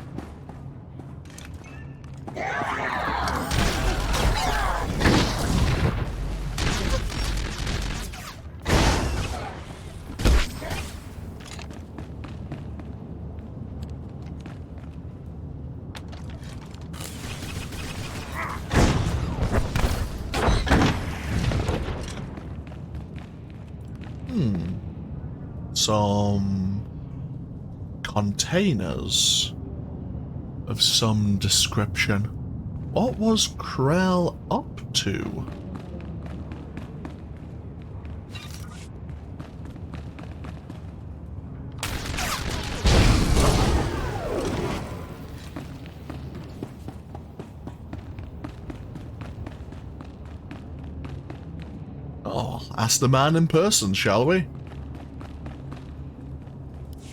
Some containers of some description. What was Krell up to? Oh, ask the man in person, shall we?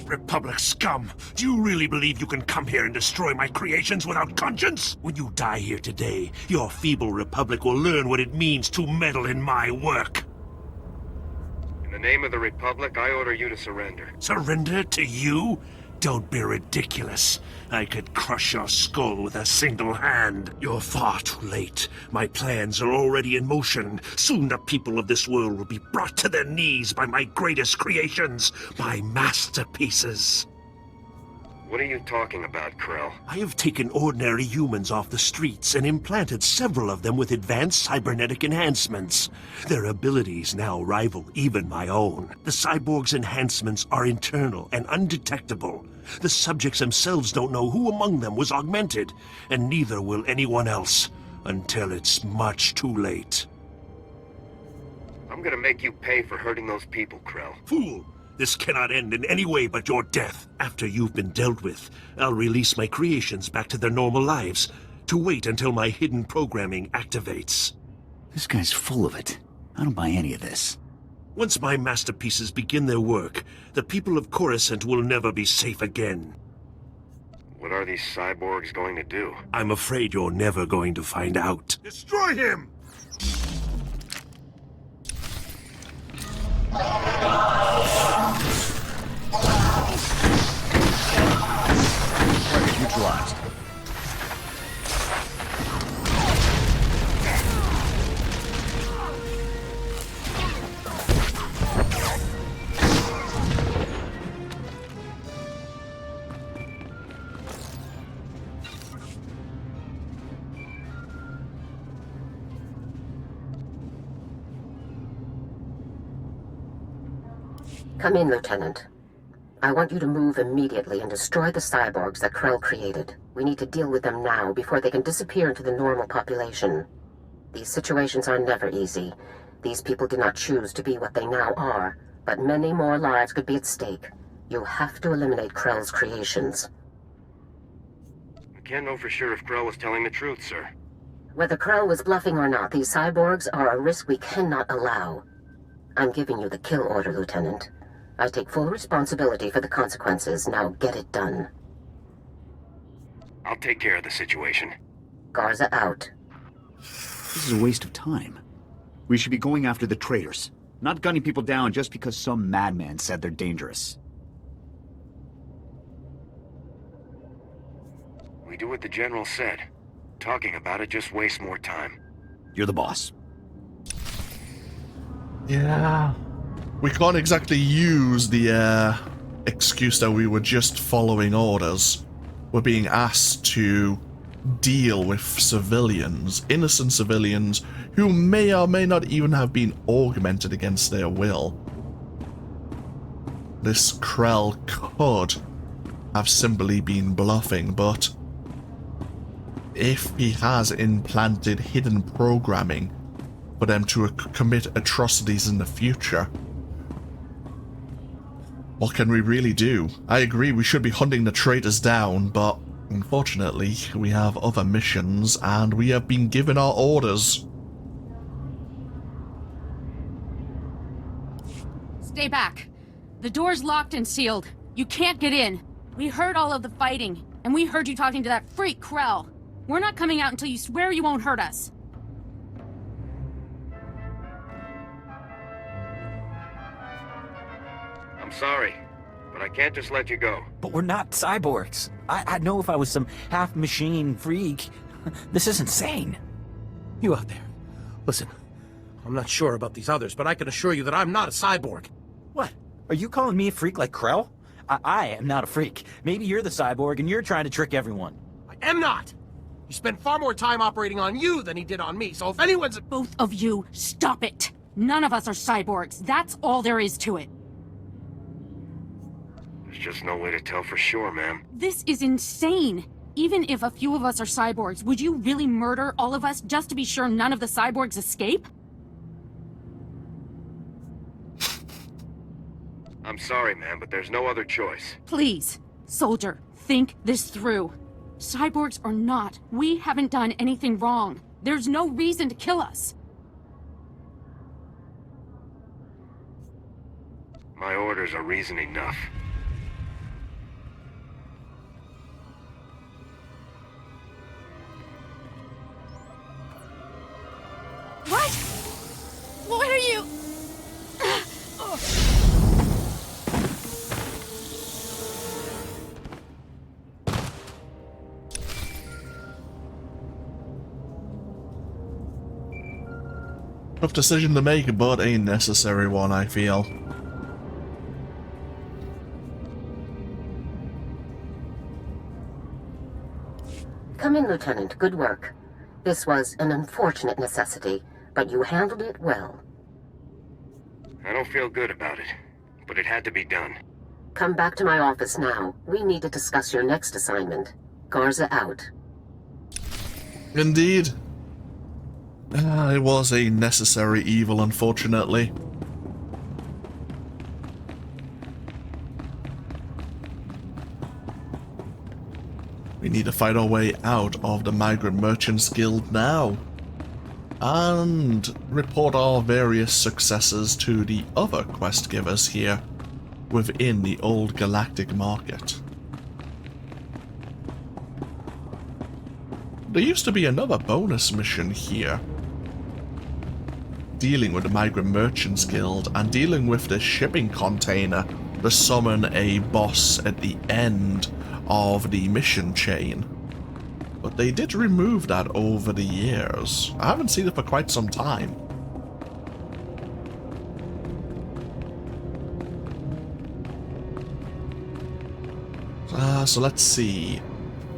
Republic scum! Do you really believe you can come here and destroy my creations without conscience? When you die here today, your feeble Republic will learn what it means to meddle in my work. In the name of the Republic, I order you to surrender. Surrender to you? Don't be ridiculous. I could crush your skull with a single hand. You're far too late. My plans are already in motion. Soon the people of this world will be brought to their knees by my greatest creations, my masterpieces. What are you talking about, Krell? I have taken ordinary humans off the streets and implanted several of them with advanced cybernetic enhancements. Their abilities now rival even my own. The cyborg's enhancements are internal and undetectable. The subjects themselves don't know who among them was augmented, and neither will anyone else, until it's much too late. I'm gonna make you pay for hurting those people, Krell. Fool! This cannot end in any way but your death. After you've been dealt with, I'll release my creations back to their normal lives, to wait until my hidden programming activates. This guy's full of it. I don't buy any of this. Once my masterpieces begin their work, the people of Coruscant will never be safe again. What are these cyborgs going to do? I'm afraid you're never going to find out. Destroy him! Target neutralized. Come in, Lieutenant. I want you to move immediately and destroy the cyborgs that Krell created. We need to deal with them now before they can disappear into the normal population. These situations are never easy. These people did not choose to be what they now are, but many more lives could be at stake. You have to eliminate Krell's creations. I can't know for sure if Krell was telling the truth, sir. Whether Krell was bluffing or not, these cyborgs are a risk we cannot allow. I'm giving you the kill order, Lieutenant. I take full responsibility for the consequences. Now get it done. I'll take care of the situation. Garza out. This is a waste of time. We should be going after the traitors, not gunning people down just because some madman said they're dangerous. We do what the General said. Talking about it just wastes more time. You're the boss. Yeah. We can't exactly use the excuse that we were just following orders. We're being asked to deal with civilians, innocent civilians, who may or may not even have been augmented against their will. This Krell could have simply been bluffing, but if he has implanted hidden programming for them to commit atrocities in the future, what can we really do? I agree we should be hunting the traitors down, but unfortunately we have other missions and we have been given our orders. Stay back. The door's locked and sealed. You can't get in. We heard all of the fighting, and we heard you talking to that freak Krell. We're not coming out until you swear you won't hurt us. I'm sorry, but I can't just let you go. But we're not cyborgs. I'd know if I was some half-machine freak. This is insane. You out there. Listen, I'm not sure about these others, but I can assure you that I'm not a cyborg. What? Are you calling me a freak like Krell? I am not a freak. Maybe you're the cyborg and you're trying to trick everyone. I am not! He spent far more time operating on you than he did on me, so if anyone's... Both of you, stop it! None of us are cyborgs. That's all there is to it. There's just no way to tell for sure, ma'am. This is insane. Even if a few of us are cyborgs, would you really murder all of us just to be sure none of the cyborgs escape? I'm sorry, ma'am, but there's no other choice. Please, soldier, think this through. Cyborgs or not, we haven't done anything wrong. There's no reason to kill us. My orders are reason enough. What? What are you? Tough decision to make, but a necessary one, I feel. Come in, Lieutenant. Good work. This was an unfortunate necessity, but you handled it well. I don't feel good about it, but it had to be done. Come back to my office now. We need to discuss your next assignment. Garza out. Indeed. It was a necessary evil, unfortunately. We need to fight our way out of the Migrant Merchants Guild now, and report our various successes to the other quest givers here within the old galactic market. There used to be another bonus mission here, dealing with the Migrant Merchants Guild and dealing with the shipping container to summon a boss at the end of the mission chain. But they did remove that over the years. I haven't seen it for quite some time. So let's see.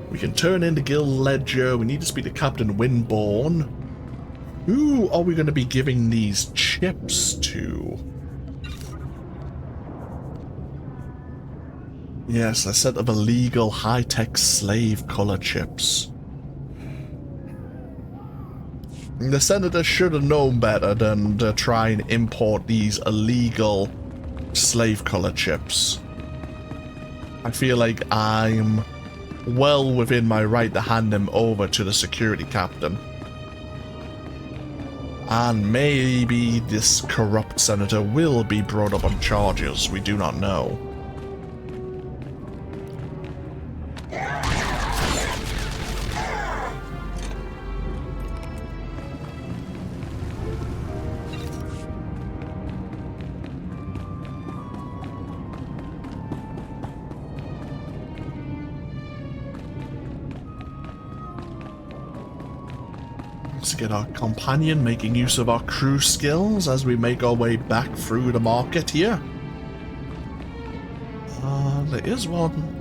We can turn in the guild ledger. We need to speak to Captain Winborn. Who are we going to be giving these chips to? Yes, a set of illegal high-tech slave color chips. The Senator should have known better than to try and import these illegal slave color chips. I feel like I'm well within my right to hand them over to the security captain. And maybe this corrupt senator will be brought up on charges, we do not know. Let's get our companion making use of our crew skills as we make our way back through the market here. There is one.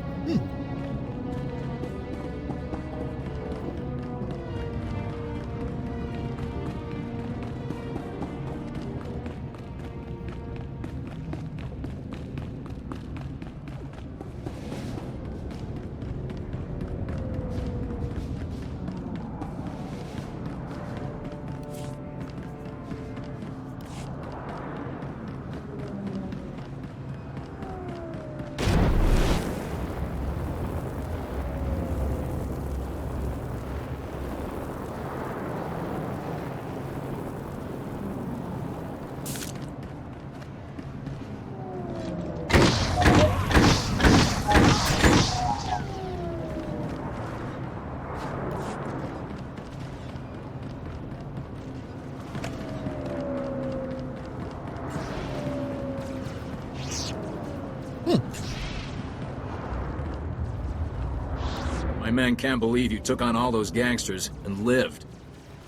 My men can't believe you took on all those gangsters and lived.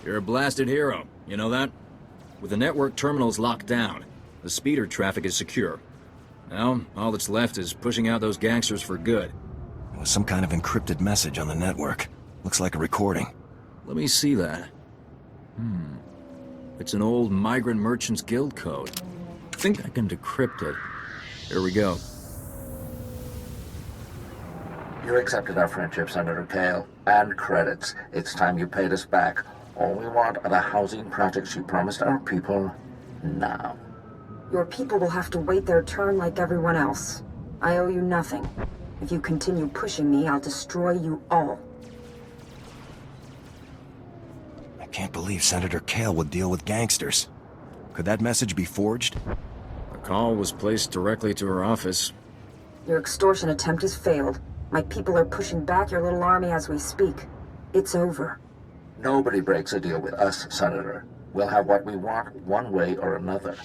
You're a blasted hero, you know that? With the network terminals locked down, the speeder traffic is secure. Now, all that's left is pushing out those gangsters for good. There was some kind of encrypted message on the network. Looks like a recording. Let me see that. It's an old Migrant Merchants Guild code. I think I can decrypt it. Here we go. You accepted our friendship, Senator Kale, and credits. It's time you paid us back. All we want are the housing projects you promised our people now. Your people will have to wait their turn like everyone else. I owe you nothing. If you continue pushing me, I'll destroy you all. I can't believe Senator Kale would deal with gangsters. Could that message be forged? The call was placed directly to her office. Your extortion attempt has failed. My people are pushing back your little army as we speak. It's over. Nobody breaks a deal with us, Senator. We'll have what we want one way or another.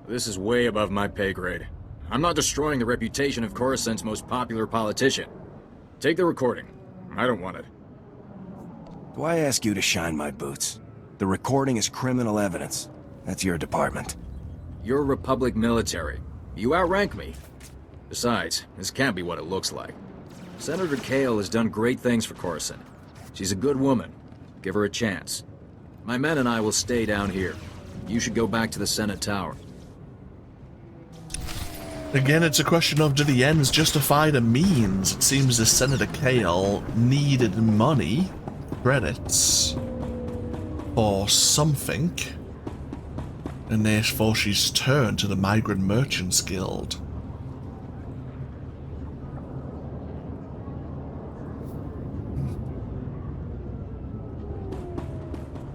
This is way above my pay grade. I'm not destroying the reputation of Coruscant's most popular politician. Take the recording. I don't want it. Do I ask you to shine my boots? The recording is criminal evidence. That's your department. You're Republic military. You outrank me. Besides, this can't be what it looks like. Senator Kale has done great things for Coruscant. She's a good woman. Give her a chance. My men and I will stay down here. You should go back to the Senate Tower. Again, it's a question of do the ends justify the means? It seems that Senator Kale needed money, credits, or something, and therefore she's turned to the Migrant Merchants Guild.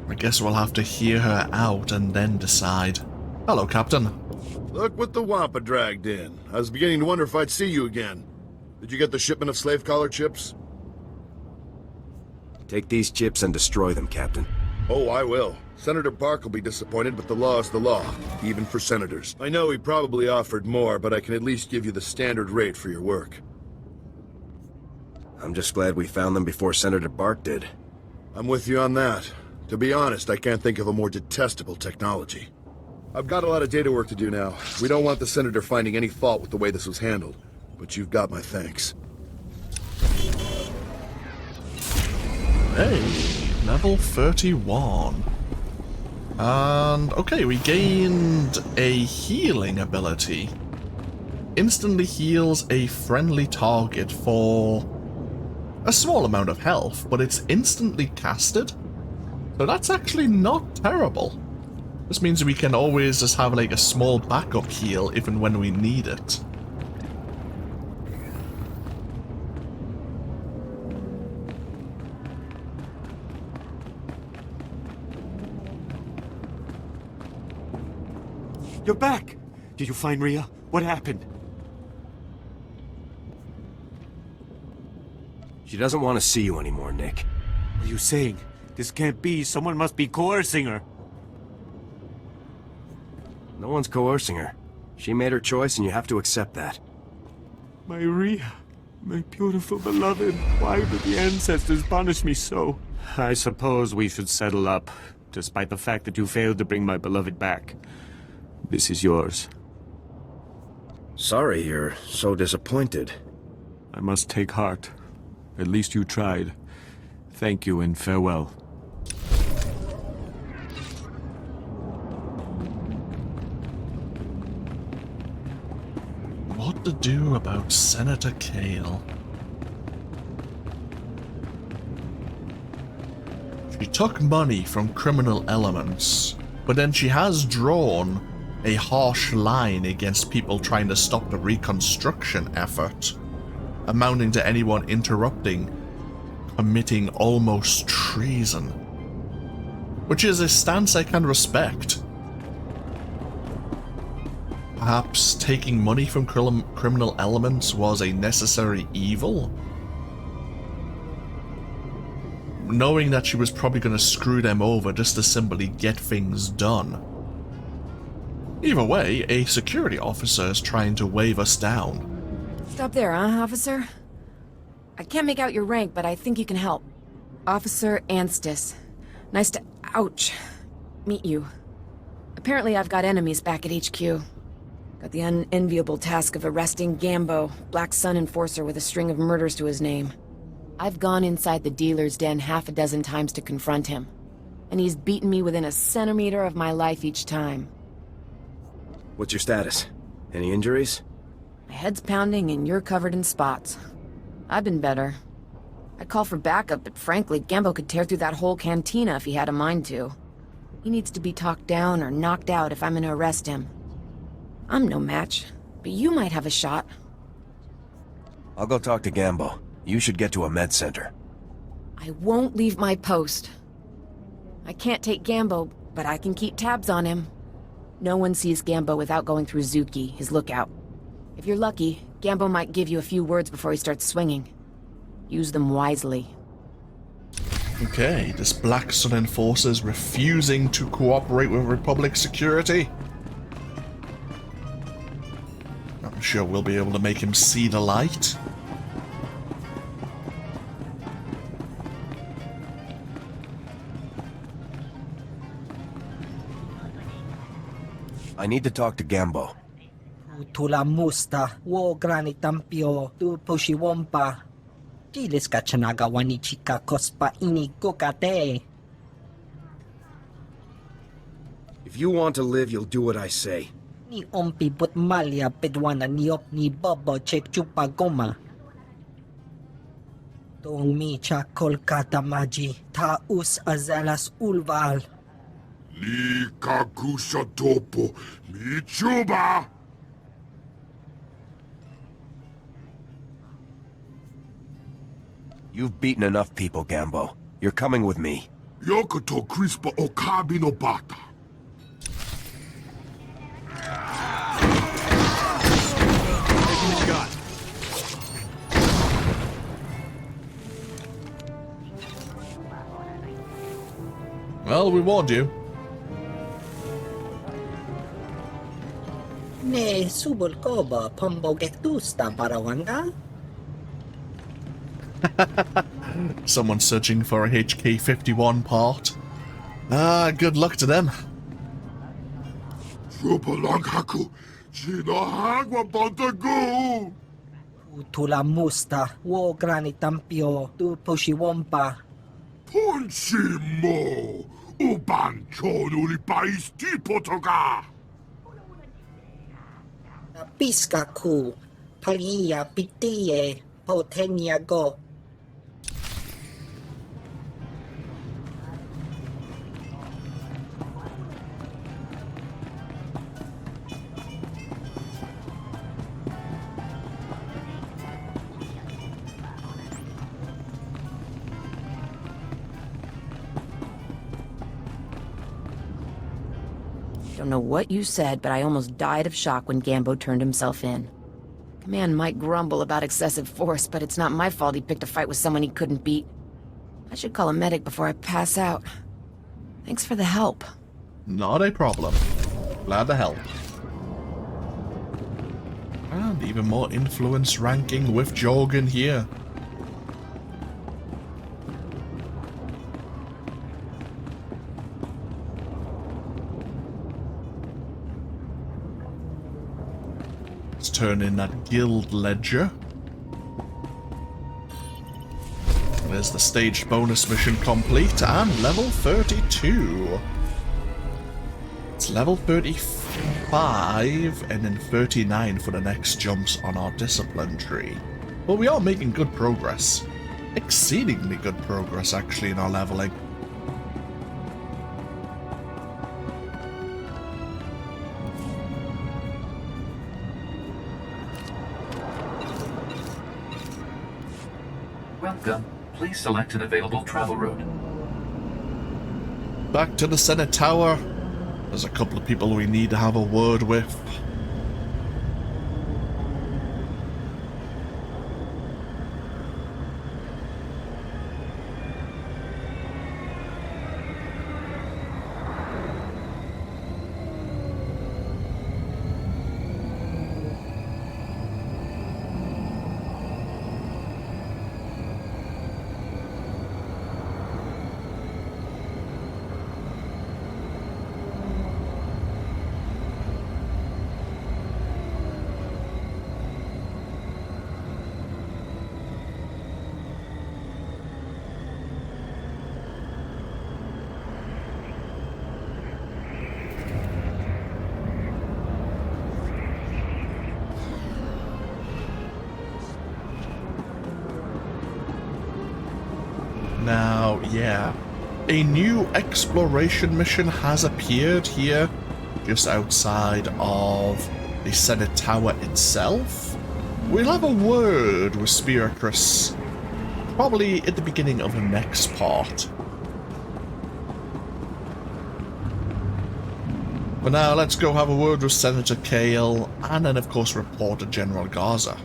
I guess we'll have to hear her out and then decide. Hello, Captain. Look what the Wampa dragged in. I was beginning to wonder if I'd see you again. Did you get the shipment of slave collar chips? Take these chips and destroy them, Captain. Oh, I will. Senator Bark will be disappointed, but the law is the law, even for senators. I know he probably offered more, but I can at least give you the standard rate for your work. I'm just glad we found them before Senator Bark did. I'm with you on that. To be honest, I can't think of a more detestable technology. I've got a lot of data work to do now. We don't want the Senator finding any fault with the way this was handled, but you've got my thanks. Hey, level 31. And, okay, we gained a healing ability. instantly heals a friendly target for a small amount of health, but it's instantly casted. So that's actually not terrible. This means we can always just have like a small backup heal if and when we need it. You're back! Did you find Rhea? What happened? She doesn't want to see you anymore, Nick. What are you saying? This can't be. Someone must be coercing her. No one's coercing her. She made her choice and you have to accept that. My Rhea, my beautiful beloved, why did the ancestors punish me so? I suppose we should settle up, despite the fact that you failed to bring my beloved back. This is yours. Sorry you're so disappointed. I must take heart. At least you tried. Thank you and farewell. What to do about Senator Kale? She took money from criminal elements, but then she has drawn a harsh line against people trying to stop the reconstruction effort, amounting to anyone interrupting committing almost treason, which is a stance I can respect. Perhaps taking money from criminal elements was a necessary evil? Knowing that she was probably going to screw them over just to simply get things done. Either way, a security officer is trying to wave us down. Stop there, huh, officer? I can't make out your rank, but I think you can help. Officer Anstis. Nice to... ouch. Meet you. Apparently I've got enemies back at HQ. Got the unenviable task of arresting Gambo, Black Sun enforcer with a string of murders to his name. I've gone inside the dealer's den half a dozen times to confront him, and he's beaten me within a centimeter of my life each time. What's your status? Any injuries? My head's pounding and you're covered in spots. I've been better. I'd call for backup, but frankly, Gambo could tear through that whole cantina if he had a mind to. He needs to be talked down or knocked out if I'm gonna arrest him. I'm no match, but you might have a shot. I'll go talk to Gambo. You should get to a med center. I won't leave my post. I can't take Gambo, but I can keep tabs on him. No one sees Gambo without going through Zuki, his lookout. If you're lucky, Gambo might give you a few words before he starts swinging. Use them wisely. Okay, this Black Sun enforcer is refusing to cooperate with Republic security. I'm sure we'll be able to make him see the light. I need to talk to Gambo. Tula musta, wo granitampio, tu pushiwompa. Gilis ka chanagawa ni chika kospa ini kokate. If you want to live, you'll do what I say. Ni ompi but malia pedwana niop ni bobo chek chupa goma. Tong mi cha Kolkata maji, ta us azalas ulval. Ni kakusha topo, mi chuba! You've beaten enough people, Gambo. You're coming with me. Yokoto crispa okabi no bata. Taking a shot. Well, we warned you. Ne subul koba pombogektusta parawanga. Someone searching for a HK-51 part. Good luck to them. Chupalangaku, chinahagwa bantagu! Tula musta, wo granitampio, tu pushiwompa. Punchimo! Ubanchon ulipais tipotoga! Piscaku, Palia Pitie, Poteniago. Don't know what you said, but I almost died of shock when Gambo turned himself in. Command might grumble about excessive force, but it's not my fault he picked a fight with someone he couldn't beat. I should call a medic before I pass out. Thanks for the help. Not a problem. Glad to help. And even more influence ranking with Jorgen here. Let's turn in that guild ledger. There's the staged bonus mission complete and level 32. It's level 35 and then 39 for the next jumps on our discipline tree. But we are making good progress. Exceedingly good progress actually in our leveling. Welcome. Please select an available travel route. Back to the Senate Tower. There's a couple of people we need to have a word with. Now, yeah, a new exploration mission has appeared here, just outside of the Senate Tower itself. We'll have a word with Spiritris, probably at the beginning of the next part. But now, let's go have a word with Senator Kale, and then of course report to General Garza.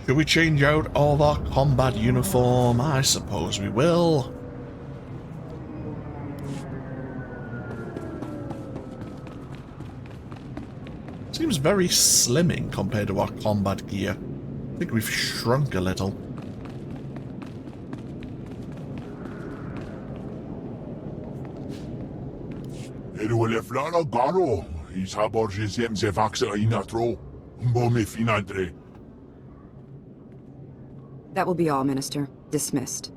Should we change out all of our combat uniform? I suppose we will. Seems very slimming compared to our combat gear. I think we've shrunk a little. That will be all, Minister. Dismissed.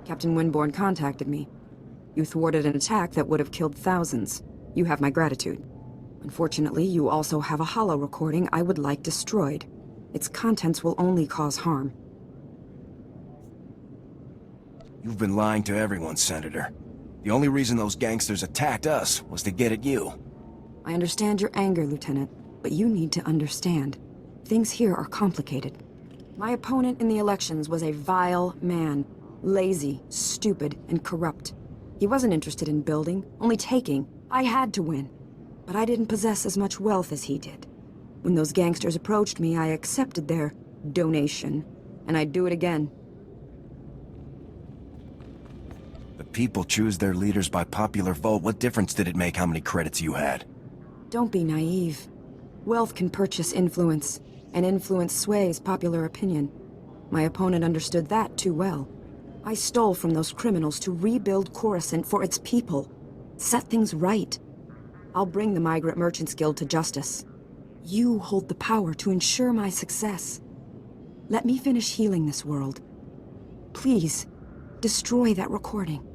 Captain Winborn contacted me. You thwarted an attack that would have killed thousands. You have my gratitude. Unfortunately, you also have a holo recording I would like destroyed. Its contents will only cause harm. You've been lying to everyone, Senator. The only reason those gangsters attacked us was to get at you. I understand your anger, Lieutenant, but you need to understand. Things here are complicated. My opponent in the elections was a vile man. Lazy, stupid, and corrupt. He wasn't interested in building, only taking. I had to win. But I didn't possess as much wealth as he did. When those gangsters approached me, I accepted their donation. And I'd do it again. The people choose their leaders by popular vote. What difference did it make how many credits you had? Don't be naive. Wealth can purchase influence, and influence sways popular opinion. My opponent understood that too well. I stole from those criminals to rebuild Coruscant for its people. Set things right. I'll bring the Migrant Merchants Guild to justice. You hold the power to ensure my success. Let me finish healing this world. Please, destroy that recording.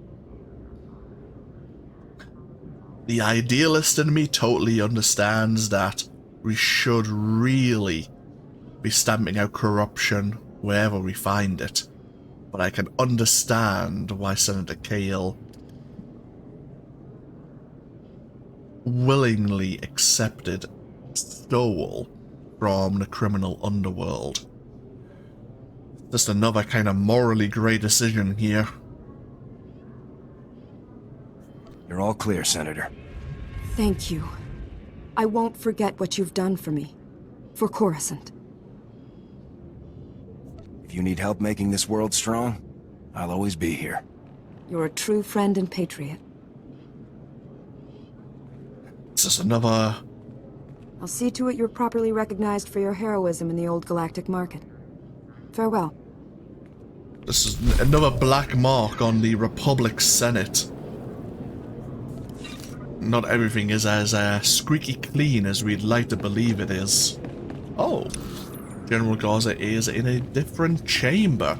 The idealist in me totally understands that we should really be stamping out corruption wherever we find it. But I can understand why Senator Kale willingly accepted stole from the criminal underworld. Just another kind of morally grey decision here. You're all clear, Senator. Thank you. I won't forget what you've done for me. For Coruscant. If you need help making this world strong, I'll always be here. You're a true friend and patriot. This is another... I'll see to it you're properly recognized for your heroism in the old galactic market. Farewell. This is another black mark on the Republic Senate. Not everything is as squeaky clean as we'd like to believe it is. Oh, General Garza is in a different chamber.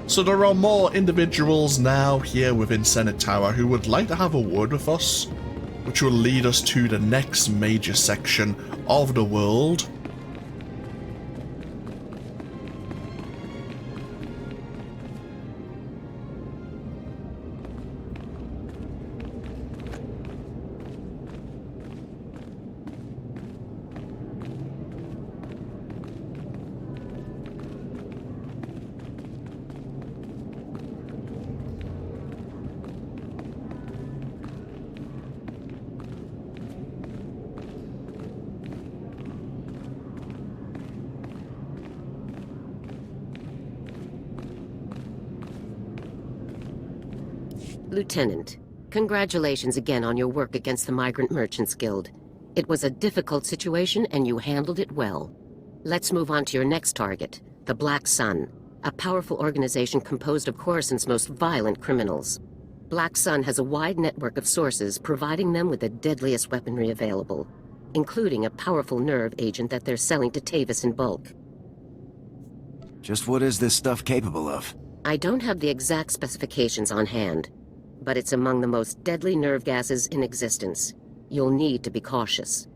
So there are more individuals now here within Senate Tower who would like to have a word with us, which will lead us to the next major section of the world. Lieutenant, congratulations again on your work against the Migrant Merchants Guild. It was a difficult situation and you handled it well. Let's move on to your next target, the Black Sun, a powerful organization composed of Coruscant's most violent criminals. Black Sun has a wide network of sources providing them with the deadliest weaponry available, including a powerful nerve agent that they're selling to Tavis in bulk. Just what is this stuff capable of? I don't have the exact specifications on hand, but it's among the most deadly nerve gases in existence. You'll need to be cautious.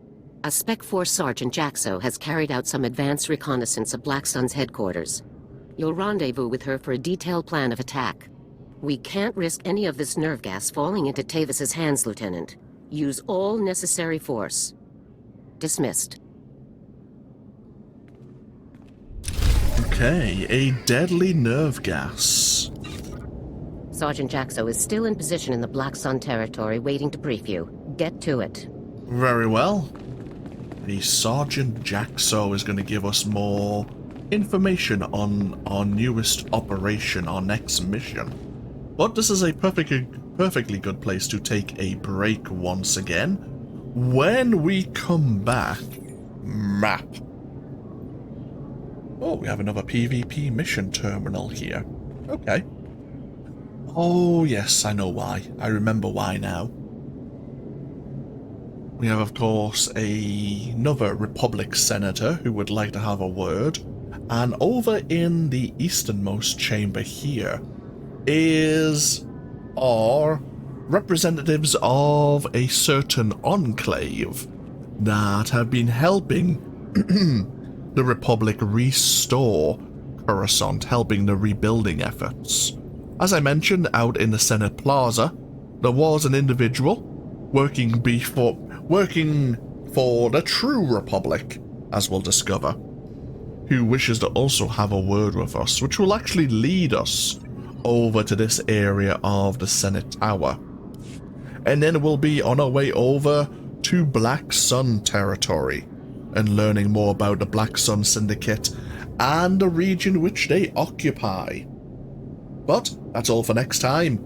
A Spec Force Sergeant Jaxo has carried out some advanced reconnaissance of Black Sun's headquarters. You'll rendezvous with her for a detailed plan of attack. We can't risk any of this nerve gas falling into Tavis's hands, Lieutenant. Use all necessary force. Dismissed. Okay, a deadly nerve gas. Sergeant Jaxo is still in position in the Black Sun territory waiting to brief you. Get to it. Very well. The Sergeant Jaxo is going to give us more information on our newest operation, our next mission. But this is a perfectly good place to take a break once again. When we come back, map. Oh, we have another PvP mission terminal here. Okay. Oh, yes, I know why. I remember why now. We have, of course, another Republic Senator who would like to have a word. And over in the easternmost chamber here is our representatives of a certain enclave that have been helping the Republic restore Coruscant, helping the rebuilding efforts. As I mentioned, out in the Senate Plaza, there was an individual working for the true Republic, as we'll discover, who wishes to also have a word with us, which will actually lead us over to this area of the Senate Tower. And then we'll be on our way over to Black Sun territory and learning more about the Black Sun Syndicate and the region which they occupy. But that's all for next time.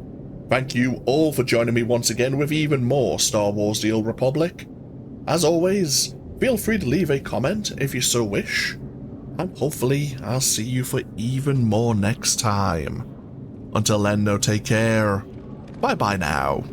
Thank you all for joining me once again with even more Star Wars The Old Republic. As always, feel free to leave a comment if you so wish, and hopefully I'll see you for even more next time. Until then, no, take care. Bye bye now.